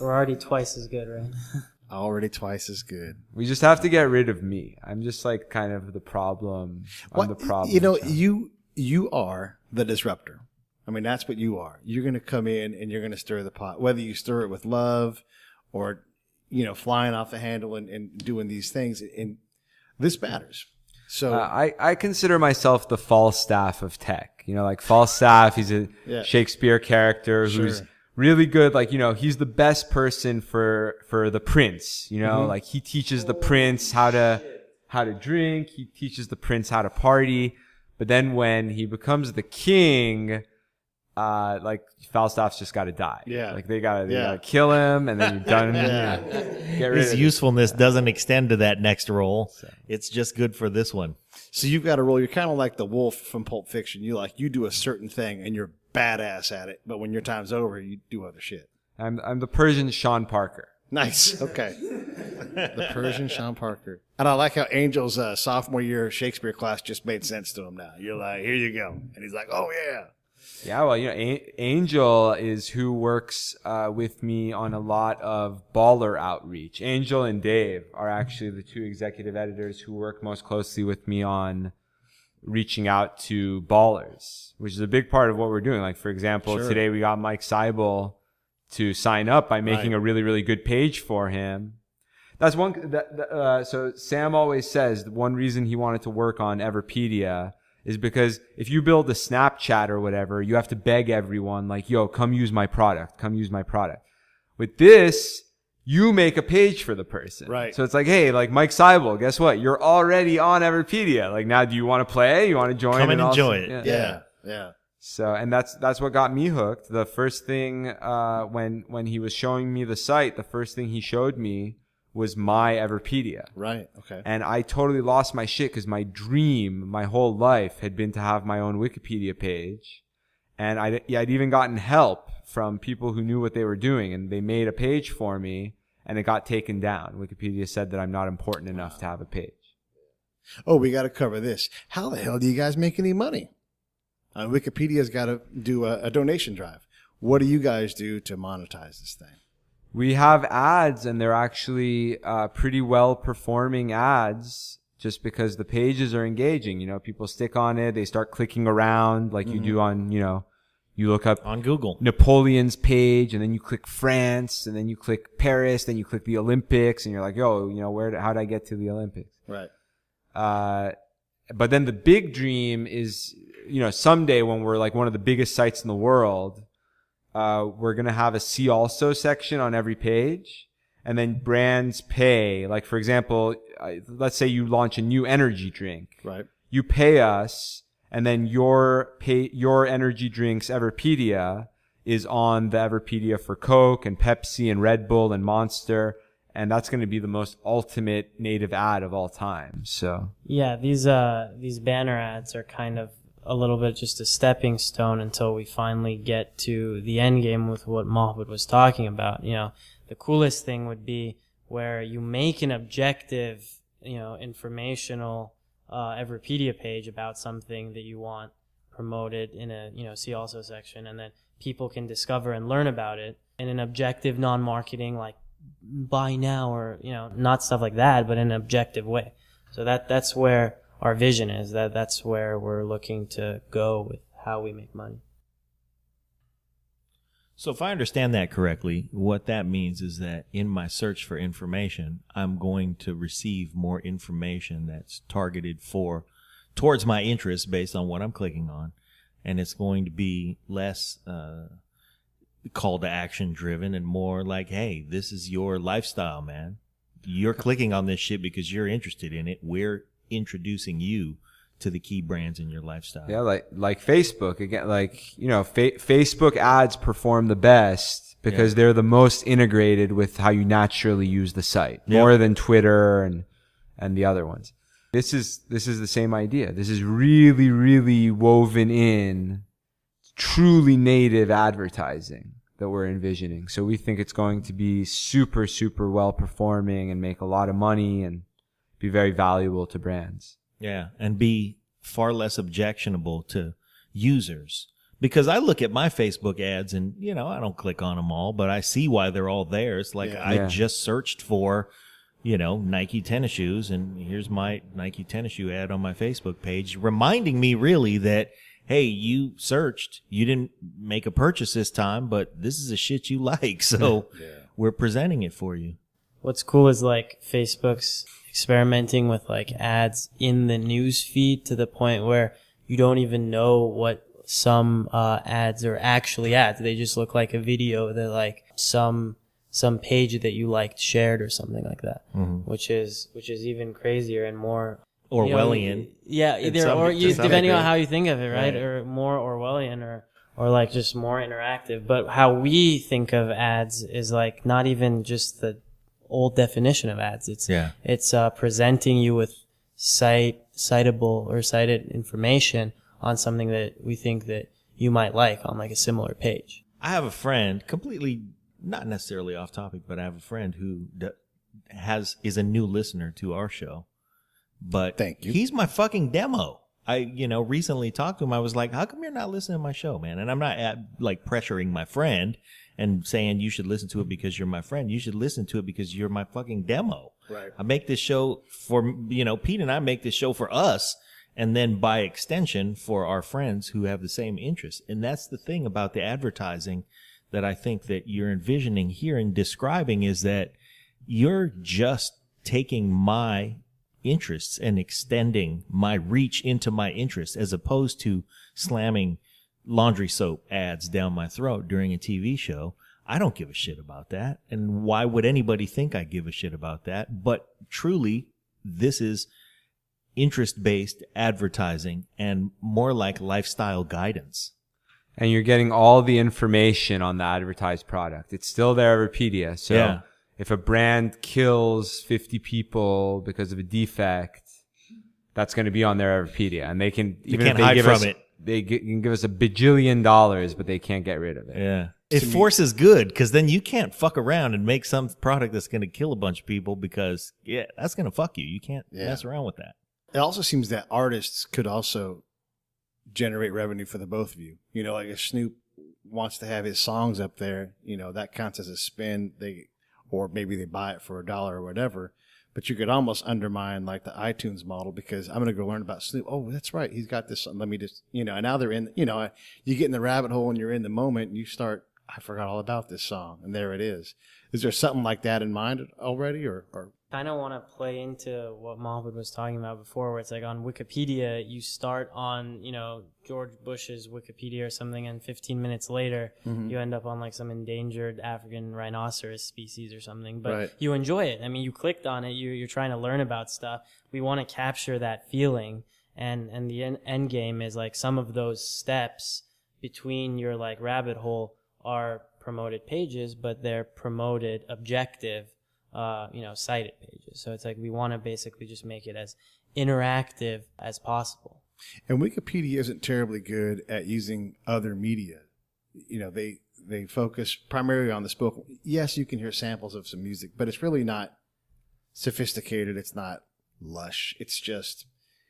We're already twice as good, right? Already twice as good. We just have to get rid of me. I'm just like kind of the problem. I'm the problem. You are the disruptor. That's what you are. You're going to come in and you're going to stir the pot, whether you stir it with love or, flying off the handle and doing these things. And this matters. So I consider myself the Falstaff of tech. Like Falstaff, he's a Shakespeare character who's really good. Like, he's the best person for the prince, like he teaches the prince how to drink. He teaches the prince how to party. But then when he becomes the king, like Falstaff's just got to die. Yeah. Like they gotta kill him, and then you're done. Get rid His of usefulness doesn't extend to that next role. It's just good for this one. So you've got a role. You're kind of like the wolf from Pulp Fiction. You do a certain thing and you're badass at it, but when your time's over, you do other shit. I'm the Persian Sean Parker. Nice. Okay. The Persian Sean Parker. And I like how Angel's sophomore year Shakespeare class just made sense to him now. You're like, here you go. And he's like, oh, yeah. Yeah, well, Angel is who works with me on a lot of baller outreach. Angel and Dave are actually the two executive editors who work most closely with me on reaching out to ballers, which is a big part of what we're doing. Like, for example, today we got Mike Seibel to sign up by making a really, really good page for him. That's one. So Sam always says one reason he wanted to work on Everipedia is because if you build a Snapchat or whatever, you have to beg everyone like, yo, come use my product. Come use my product. With this, you make a page for the person. Right. So it's like, hey, like Mike Seibel, guess what? You're already on Everipedia. Like, now do you want to play? You want to join? Come and enjoy it. Yeah. So, and that's what got me hooked. The first thing, when he was showing me the site, the first thing he showed me was my Everipedia. Right. Okay. And I totally lost my shit because my dream, my whole life had been to have my own Wikipedia page. And I'd even gotten help from people who knew what they were doing, and they made a page for me, and it got taken down. Wikipedia said that I'm not important enough to have a page. Oh, we got to cover this. How the hell do you guys make any money? Wikipedia's got to do a donation drive. What do you guys do to monetize this thing? We have ads, and they're actually pretty well performing ads just because the pages are engaging. People stick on it. They start clicking around like you do on, you look up on Google Napoleon's page, and then you click France, and then you click Paris, then you click the Olympics, and you're like, yo, how'd I get to the Olympics? Right. But then the big dream is, someday when we're like one of the biggest sites in the world, we're going to have a see also section on every page. And then brands pay, like for example, let's say you launch a new energy drink. Right. You pay us, and then your energy drinks Everipedia is on the Everipedia for Coke and Pepsi and Red Bull and Monster, and that's going to be the most ultimate native ad of all time. So yeah, these banner ads are kind of a little bit just a stepping stone until we finally get to the end game with what Mahbod was talking about. You know, the coolest thing would be where you make an objective, informational Everipedia page about something that you want promoted in a see also section, and then people can discover and learn about it in an objective, non-marketing, like buy now or not stuff like that, but in an objective way. So that's where our vision is. That's where we're looking to go with how we make money. So if I understand that correctly, what that means is that in my search for information, I'm going to receive more information that's targeted towards my interests based on what I'm clicking on. And it's going to be less call to action driven and more like, hey, this is your lifestyle, man. You're clicking on this shit because you're interested in it. We're introducing you to the key brands in your lifestyle. Yeah, like Facebook again. Facebook ads perform the best because they're the most integrated with how you naturally use the site, more than Twitter and the other ones. This is the same idea. This is really, really woven in, truly native advertising that we're envisioning. So we think it's going to be super, super well performing and make a lot of money and be very valuable to brands. Yeah, and be far less objectionable to users. Because I look at my Facebook ads and, I don't click on them all, but I see why they're all there. It's like I just searched for, Nike tennis shoes, and here's my Nike tennis shoe ad on my Facebook page, reminding me really that, hey, you searched, you didn't make a purchase this time, but this is a shit you like, so we're presenting it for you. What's cool is like Facebook's experimenting with like ads in the news feed to the point where you don't even know what some ads are actually ads. They just look like a video that like some page that you liked shared or something like that, which is even crazier and more Orwellian. Depending on how you think of it, right? Or more Orwellian or like just more interactive. But how we think of ads is like not even just the old definition of ads. It's presenting you with citable or cited information on something that we think that you might like on like a similar page. I have a friend, completely not necessarily off topic, but I have a friend who is a new listener to our show. But thank you. He's my fucking demo. I recently talked to him. I was like, how come you're not listening to my show, man? And I'm not pressuring my friend and saying you should listen to it because you're my friend. You should listen to it because you're my fucking demo. Right. I make this show for, Pete and I make this show for us, and then by extension for our friends who have the same interests. And that's the thing about the advertising that I think that you're envisioning here and describing, is that you're just taking my interests and extending my reach into my interests, as opposed to slamming laundry soap ads down my throat during a TV show. I don't give a shit about that. And why would anybody think I give a shit about that? But truly, this is interest-based advertising and more like lifestyle guidance. And you're getting all the information on the advertised product. It's still there, Everipedia. So if a brand kills 50 people because of a defect, that's going to be on their Everipedia. And they can, even if they give us, they can give us $1 bajillion, but they can't get rid of it. Yeah. It forces good, because then you can't fuck around and make some product that's going to kill a bunch of people, because, that's going to fuck you. You can't mess around with that. It also seems that artists could also generate revenue for the both of you. Like if Snoop wants to have his songs up there, that counts as a spin. Or maybe they buy it for $1 or whatever. But you could almost undermine like the iTunes model, because I'm going to go learn about Snoop. Oh, that's right. He's got this. Let me just, and now they're in, you get in the rabbit hole and you're in the moment and you start I forgot all about this song, and there it is. Is there something like that in mind already, or? Kind of want to play into what Mahbod was talking about before, where it's like on Wikipedia, you start on, George Bush's Wikipedia or something, and 15 minutes later, you end up on like some endangered African rhinoceros species or something. But you enjoy it. I mean, you clicked on it. You're trying to learn about stuff. We want to capture that feeling, and the end game is like some of those steps between your like rabbit hole are promoted pages, but they're promoted objective, cited pages. So it's like we want to basically just make it as interactive as possible. And Wikipedia isn't terribly good at using other media. They focus primarily on the spoken. Yes, you can hear samples of some music, but it's really not sophisticated. It's not lush. It's just,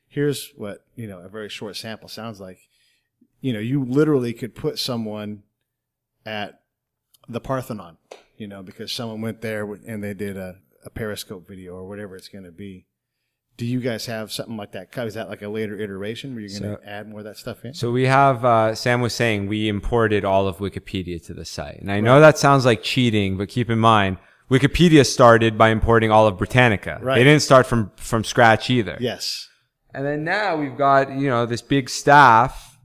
here's what, a very short sample sounds like. You literally could put someone at the Parthenon, because someone went there and they did a Periscope video or whatever it's going to be. Do you guys have something like that? Is that like a later iteration where you're going to add more of that stuff in? So we have, Sam was saying, we imported all of Wikipedia to the site. And I know that sounds like cheating, but keep in mind, Wikipedia started by importing all of Britannica. Right. They didn't start from scratch either. Yes. And then now we've got, this big staff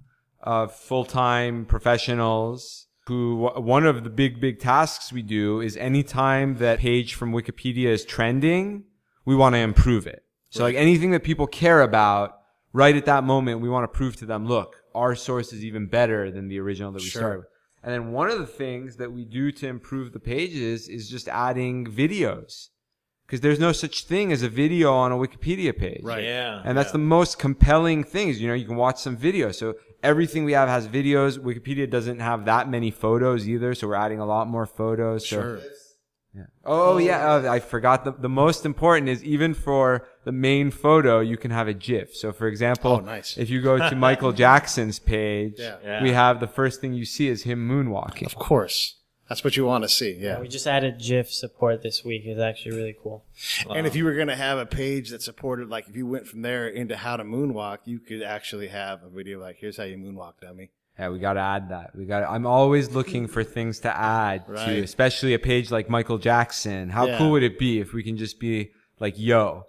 of full-time professionals who, one of the big tasks we do is anytime that page from Wikipedia is trending, we want to improve it. So like anything that people care about, right at that moment, we want to prove to them, look, our source is even better than the original that we started with. And then one of the things that we do to improve the pages is just adding videos. Because there's no such thing as a video on a Wikipedia page. Right. Yeah. And that's the most compelling thing is, you can watch some videos. So everything we have has videos. Wikipedia doesn't have that many photos either. So we're adding a lot more photos. Sure. So, yeah. Oh, yeah. I forgot the most important is even for the main photo, you can have a GIF. So for example, if you go to Michael Jackson's page, we have the first thing you see is him moonwalking. Of course. That's what you want to see, yeah. We just added GIF support this week. It's actually really cool. And if you were going to have a page that supported, like if you went from there into how to moonwalk, you could actually have a video like, here's how you moonwalk, dummy. Yeah, we got to add that. I'm always looking for things to add to, especially a page like Michael Jackson. How cool would it be if we can just be like, yo,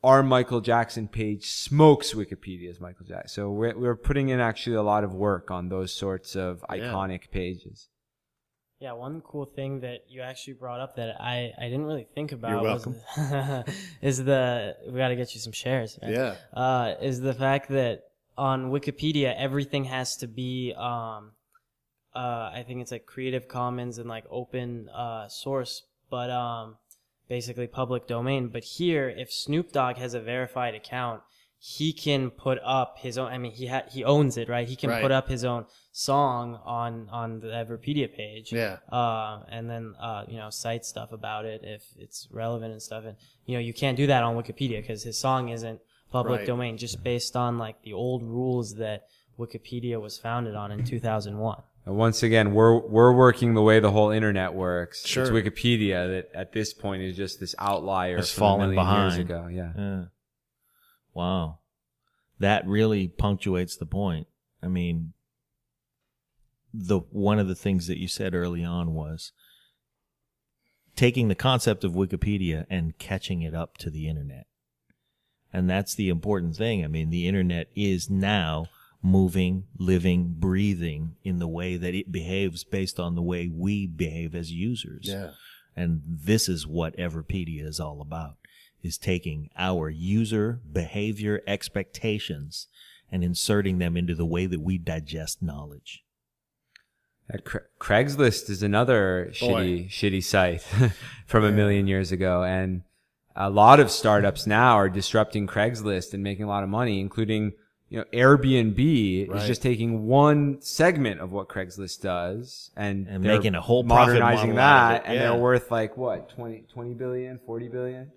our Michael Jackson page smokes Wikipedia's Michael Jackson. So we're putting in actually a lot of work on those sorts of iconic pages. Yeah, one cool thing that you actually brought up that I didn't really think about. You're welcome. We got to get you some shares. Right? Yeah. Is the fact that on Wikipedia everything has to be I think it's like Creative Commons and like open source, but basically public domain. But here, if Snoop Dogg has a verified account, he can put up his own. I mean, he owns it, right? He can put up his own song on the Everipedia page. Yeah. And then cite stuff about it if it's relevant and stuff. And you can't do that on Wikipedia because his song isn't public domain, just based on like the old rules that Wikipedia was founded on in 2001. And once again, we're working the way the whole internet works. Sure. It's Wikipedia that at this point is just this outlier It's from a fallen million behind. years ago. Yeah. Wow. That really punctuates the point. I mean, one of the things that you said early on was taking the concept of Wikipedia and catching it up to the internet. And that's the important thing. I mean, the internet is now moving, living, breathing in the way that it behaves based on the way we behave as users. Yeah. And this is what Everipedia is all about, is taking our user behavior expectations and inserting them into the way that we digest knowledge. Craigslist is another shitty site from a million years ago. And a lot of startups now are disrupting Craigslist and making a lot of money, including, Airbnb is just taking one segment of what Craigslist does and making a whole profit modernizing model out of that. it. And Yeah. they're worth like what, 20 billion, 40 billion?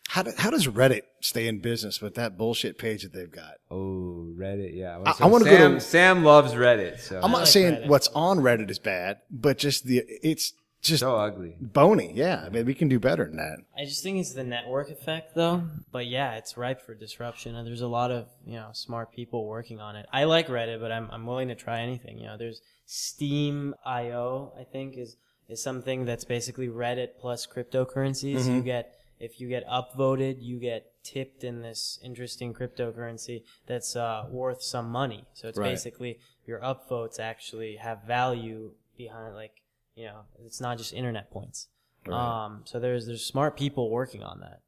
How does Reddit stay in business with that bullshit page that they've got? Oh, Reddit. Yeah. I wanna go to- Sam loves Reddit. So I'm not like saying Reddit. what's on Reddit is bad, but just it's just So ugly. bony. Yeah, I mean, we can do better than that. I just think it's the network effect, though. But yeah, it's ripe for disruption, and there's a lot of smart people working on it. I like Reddit, but I'm willing to try anything. There's Steam.io, I think, is something that's basically Reddit plus cryptocurrencies. Mm-hmm. If you get upvoted, you get tipped in this interesting cryptocurrency that's worth some money. So it's Right. basically your upvotes actually have value behind, it's not just internet points. Right. So there's smart people working on that.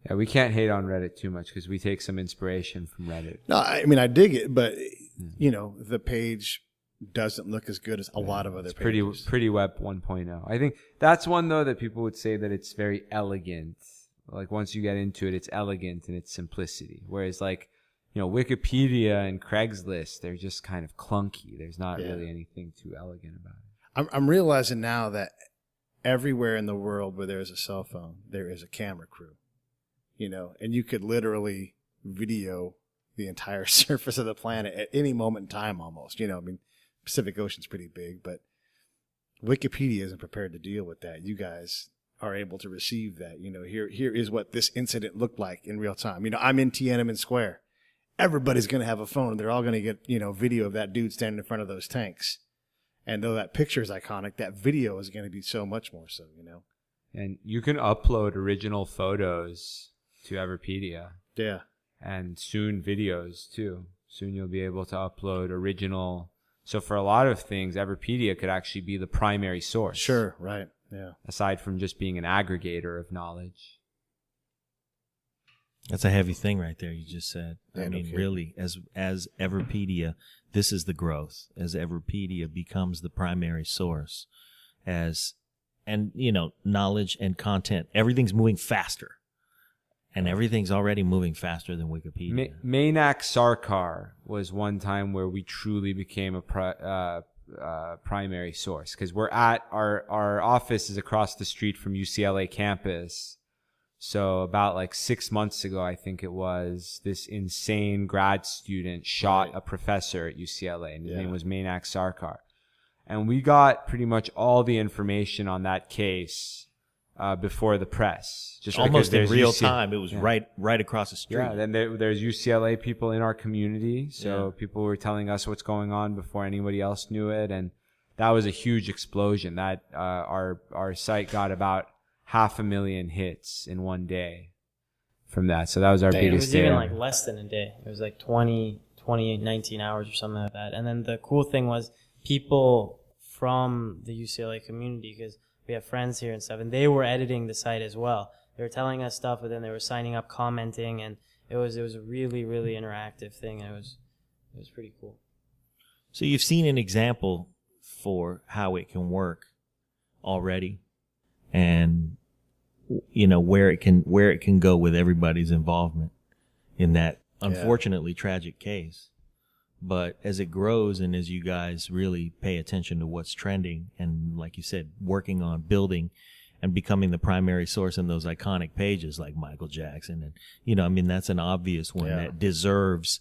Yeah, we can't hate on Reddit too much because we take some inspiration from Reddit. No, I mean, I dig it, but the page doesn't look as good as a lot of other pages. Pretty Web 1.0. I think that's one though that people would say that it's very elegant. Like once you get into it, it's elegant in its simplicity. Whereas Wikipedia and Craigslist, they're just kind of clunky. There's not really anything too elegant about it. I'm realizing now that everywhere in the world where there is a cell phone, there is a camera crew. And you could literally video the entire surface of the planet at any moment in time almost. Pacific Ocean's pretty big, but Wikipedia isn't prepared to deal with that. You guys are able to receive that. Here is what this incident looked like in real time. I'm in Tiananmen Square. Everybody's going to have a phone, and they're all going to get, video of that dude standing in front of those tanks. And though that picture is iconic, that video is going to be so much more so, And you can upload original photos to Everipedia. Yeah. And soon videos too. Soon you'll be able to upload original. So for a lot of things, Everipedia could actually be the primary source. Sure, right. Yeah. Aside from just being an aggregator of knowledge. That's a heavy thing right there you just said. Yeah, I mean, no really, as Everipedia, this is the growth. As Everipedia becomes the primary source, knowledge and content, everything's moving faster. And everything's already moving faster than Wikipedia. Maynak Sarkar was one time where we truly became a primary source because we're at our office is across the street from UCLA campus. So about 6 months ago, I think it was, this insane grad student shot a professor at UCLA, and his name was Maynak Sarkar. And we got pretty much all the information on that case before the press, just almost in real time. It was right across the street. Yeah, then there's UCLA people in our community, so people were telling us what's going on before anybody else knew it, and that was a huge explosion. That our site got about 500,000 hits in one day from that. So that was our biggest day. It was even less than a day. It was 19 hours or something like that. And then the cool thing was people from the UCLA community, because we have friends here and stuff, and they were editing the site as well. They were telling us stuff, but then they were signing up, commenting, and it was a really, really interactive thing. And it was pretty cool. So you've seen an example for how it can work already, and where it can go with everybody's involvement in that unfortunately tragic case. But as it grows and as you guys really pay attention to what's trending and, like you said, working on building and becoming the primary source in those iconic pages like Michael Jackson, and that's an obvious one that deserves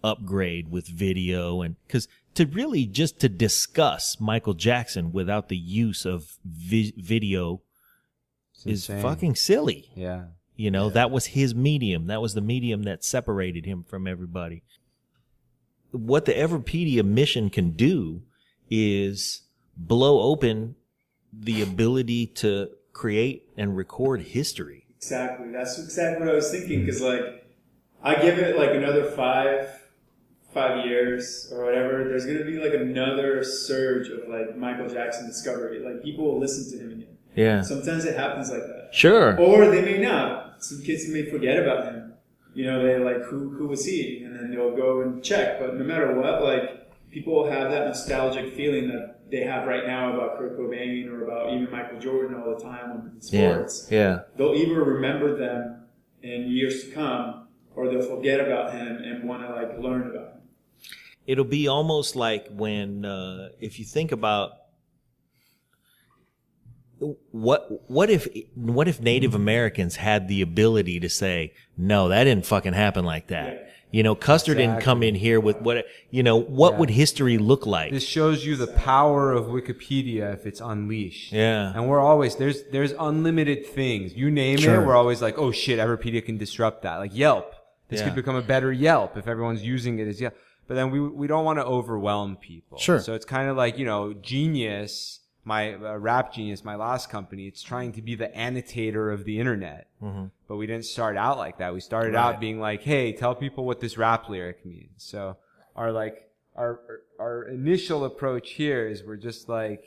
upgrade with video, and because to really just to discuss Michael Jackson without the use of video is fucking silly. Yeah. That was his medium. That was the medium that separated him from everybody. What the Everipedia mission can do is blow open the ability to create and record history. Exactly. That's exactly what I was thinking. Because I give it another 5 years or whatever. There's gonna be another surge of Michael Jackson discovery. People will listen to him again. Yeah. Sometimes it happens like that. Sure. Or they may not. Some kids may forget about him. They who was he? And then they'll go and check. But no matter what, people have that nostalgic feeling that they have right now about Kurt Cobain or about even Michael Jordan all the time on sports. Yeah. They'll either remember them in years to come, or they'll forget about him and want to learn about him. It'll be almost like when, if you think about what if Native Americans had the ability to say, no, that didn't fucking happen like that. Custer didn't come in here with what would history look like? This shows you the power of Wikipedia if it's unleashed. Yeah. And we're always, there's unlimited things. You name it, we're always like, oh shit, Everipedia can disrupt that. Like Yelp. This could become a better Yelp if everyone's using it as Yelp. But then we don't want to overwhelm people. Sure. So it's kind of like, Genius, my Rap Genius, my last company, it's trying to be the annotator of the internet. Mm-hmm. But we didn't start out like that. We started out being like, hey, tell people what this rap lyric means. So our initial approach here is we're just like,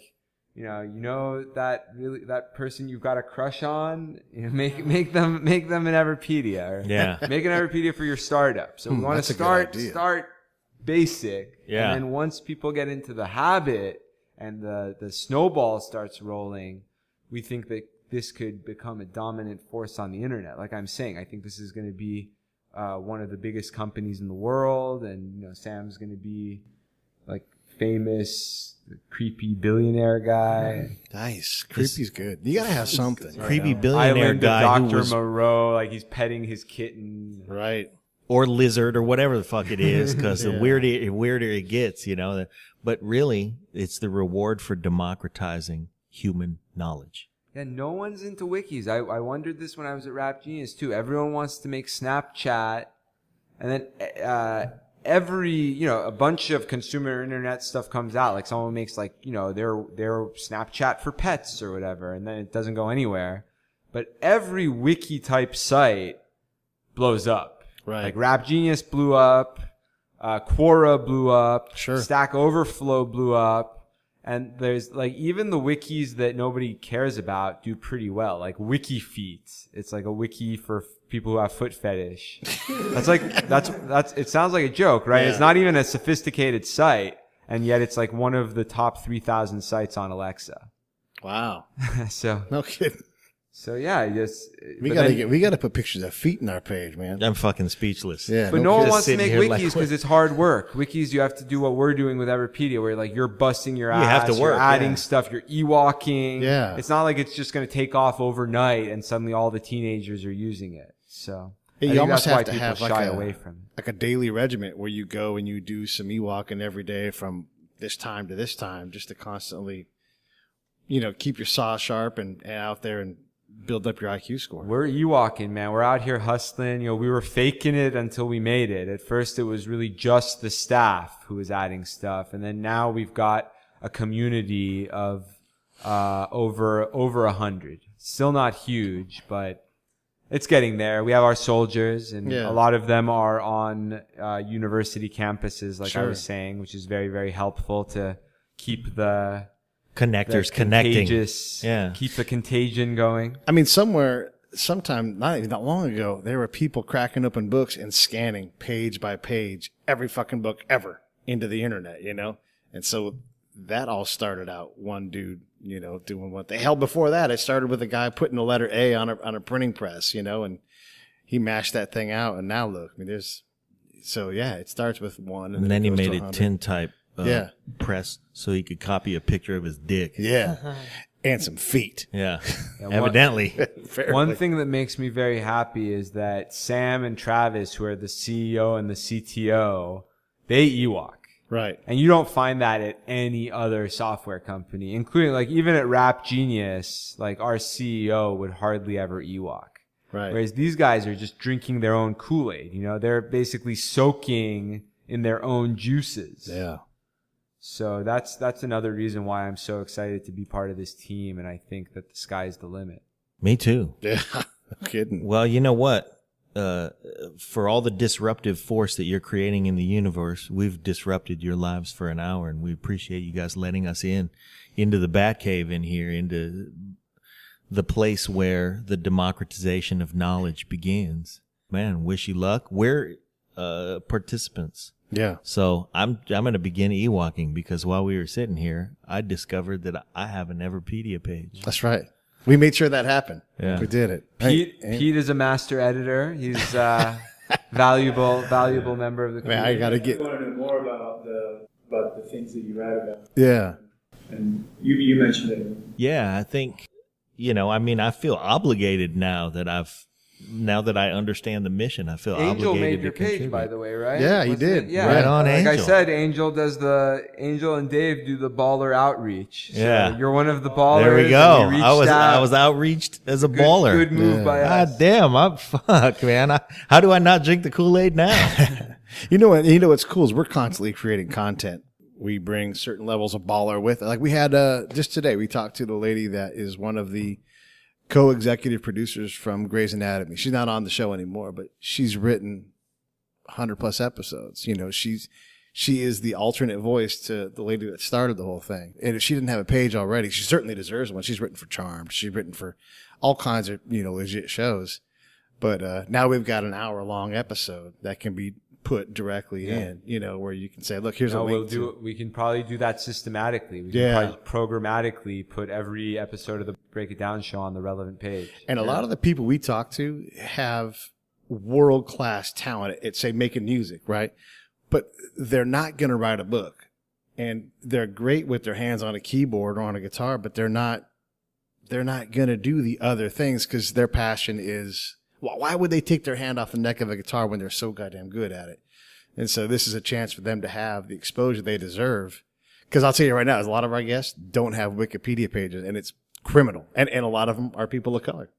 that person you've got a crush on, make them an Everipedia. Or make an Everipedia for your startup. So we want to start basic. Yeah. And then once people get into the habit and the snowball starts rolling, we think that this could become a dominant force on the internet. Like I'm saying, I think this is going to be one of the biggest companies in the world, and Sam's going to be like famous, creepy billionaire guy. Nice, creepy's good. You gotta have something. Creepy billionaire Island guy of who Dr. was Moreau, like he's petting his kitten. Right. or lizard or whatever the fuck it is, because the weirder it gets, But really, it's the reward for democratizing human knowledge. Yeah, no one's into wikis. I wondered this when I was at Rap Genius too. Everyone wants to make Snapchat, and then a bunch of consumer internet stuff comes out. Like someone makes their Snapchat for pets or whatever, and then it doesn't go anywhere. But every wiki type site blows up. Right. Like Rap Genius blew up, Quora blew up, Sure. Stack Overflow blew up. And there's like even the wikis that nobody cares about do pretty well. Like WikiFeet. It's like a wiki for people who have foot fetish. That's it sounds like a joke, right? Yeah. It's not even a sophisticated site, and yet it's like one of the top 3,000 sites on Alexa. Wow. So No kidding. so yeah, We gotta put pictures of feet in our page, man. I'm fucking speechless. Yeah. But no one just wants to sitting make here like, wikis because it's hard work. Wikis, you have to do what we're doing with Everipedia, where like you're busting your ass, have to work, you're adding yeah. stuff, you're e-walking. Yeah. It's not like it's just going to take off overnight and suddenly all the teenagers are using it. So You I think almost that's why have to people have shy away from it. like a daily regiment where you go and you do some e-walking every day from this time to this time, just to constantly, keep your saw sharp and out there and build up your IQ score. We're e-walking, man. We're out here hustling. We were faking it until we made it. At first, it was really just the staff who was adding stuff, and then now we've got a community of over 100. Still not huge, but it's getting there. We have our soldiers, and a lot of them are on university campuses, like I was saying, which is very, very helpful to keep the Connectors connecting. Keep the contagion going. I mean, sometime not even that long ago, there were people cracking open books and scanning page by page every fucking book ever into the internet, And so that all started out one dude, doing what the hell. Before that, it started with a guy putting the letter A on a printing press, and he mashed that thing out. And now look, I mean, it starts with one, And then he made it tintype. Press so he could copy a picture of his dick. Yeah. And some feet. Yeah. Evidently. One thing that makes me very happy is that Sam and Travis, who are the CEO and the CTO, they e-walk. Right. And you don't find that at any other software company, including like even at Rap Genius, like our CEO would hardly ever e-walk. Right. Whereas these guys are just drinking their own Kool-Aid. They're basically soaking in their own juices. Yeah. So that's another reason why I'm so excited to be part of this team, and I think that the sky's the limit. Me too. Yeah. No kidding. Well, you know what? For all the disruptive force that you're creating in the universe, we've disrupted your lives for an hour, and we appreciate you guys letting us into the Batcave in here, into the place where the democratization of knowledge begins. Man, wish you luck. We're participants. Yeah. So I'm going to begin e-walking because while we were sitting here, I discovered that I have an Everipedia page. That's right. We made sure that happened. Yeah. We did it. Pete is a master editor. He's a valuable member of the community. I got to get. I want to know more about the things that you write about. Yeah. And you mentioned it. Yeah, I think, I feel obligated now that I've now that I understand the mission, I feel Angel obligated made your to page, contribute. by the way, right? Yeah, he Wasn't did. it? Yeah, Right on, like Angel. I said, Angel and Dave do the baller outreach. So Yeah. you're one of the ballers. There we and go. you reached I out. was outreached as a Good- baller. Good move by us. God damn, I'm fuck, man. How do I not drink the Kool-Aid now? You know what? You know what's cool is we're constantly creating content. We bring certain levels of baller with it. Like we had just today, we talked to the lady that is one of the co-executive producers from Grey's Anatomy. She's not on the show anymore, but she's written 100 plus episodes. You know, she is the alternate voice to the lady that started the whole thing. And if she didn't have a page already, she certainly deserves one. She's written for Charmed. She's written for all kinds of, legit shows. But now we've got an hour-long episode that can be put directly in, where you can say, look, here's a link to. We can probably do that systematically. We Yeah. can probably programmatically put every episode of the Break It Down show on the relevant page. And a lot of the people we talk to have world-class talent at, say, making music, right? But they're not going to write a book. And they're great with their hands on a keyboard or on a guitar, but they're not going to do the other things because their passion is, why would they take their hand off the neck of a guitar when they're so goddamn good at it? And so this is a chance for them to have the exposure they deserve. Because I'll tell you right now, a lot of our guests don't have Wikipedia pages, and it's criminal. And a lot of them are people of color.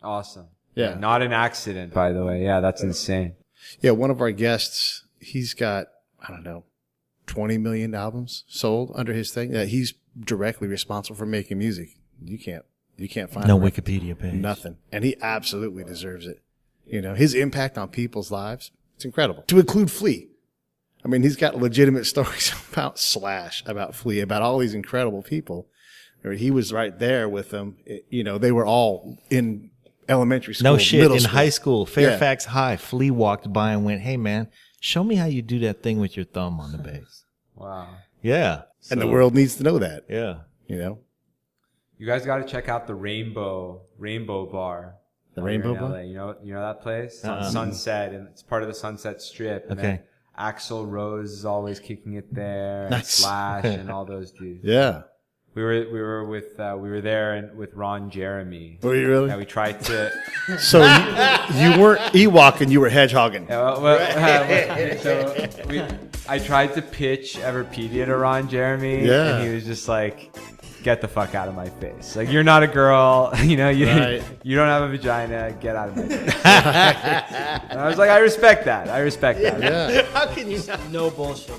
Awesome. Yeah. Not an accident, by the way. Yeah, that's insane. Yeah, one of our guests, he's got, 20 million albums sold under his thing. Yeah, he's directly responsible for making music. You can't find No a record. Wikipedia page. Nothing. And he absolutely deserves it. His impact on people's lives, it's incredible. To include Flea. I mean, he's got legitimate stories about Slash, about Flea, about all these incredible people. He was right there with them. They were all in elementary school, No shit. middle In school. high school, Fairfax High, Flea walked by and went, "Hey man, show me how you do that thing with your thumb on the bass." Wow. Yeah. And the So- world needs to know that, Yeah. You guys got to check out the Rainbow Bar. The while you're Rainbow in Bar? LA. You know that place? It's on Sunset, and it's part of the Sunset Strip. And Okay. then Axl Rose is always kicking it there. And Nice. Slash and all those dudes. Yeah. We were there with Ron Jeremy. Were you really? Yeah, we tried to. So you weren't Ewok, you were hedgehogging. I tried to pitch Everipedia to Ron Jeremy, Yeah. and he was just like, "Get the fuck out of my face! Like, you're not a girl, you Right. you don't have a vagina. Get out of my face." And I was like, "I respect that. Yeah. No bullshit.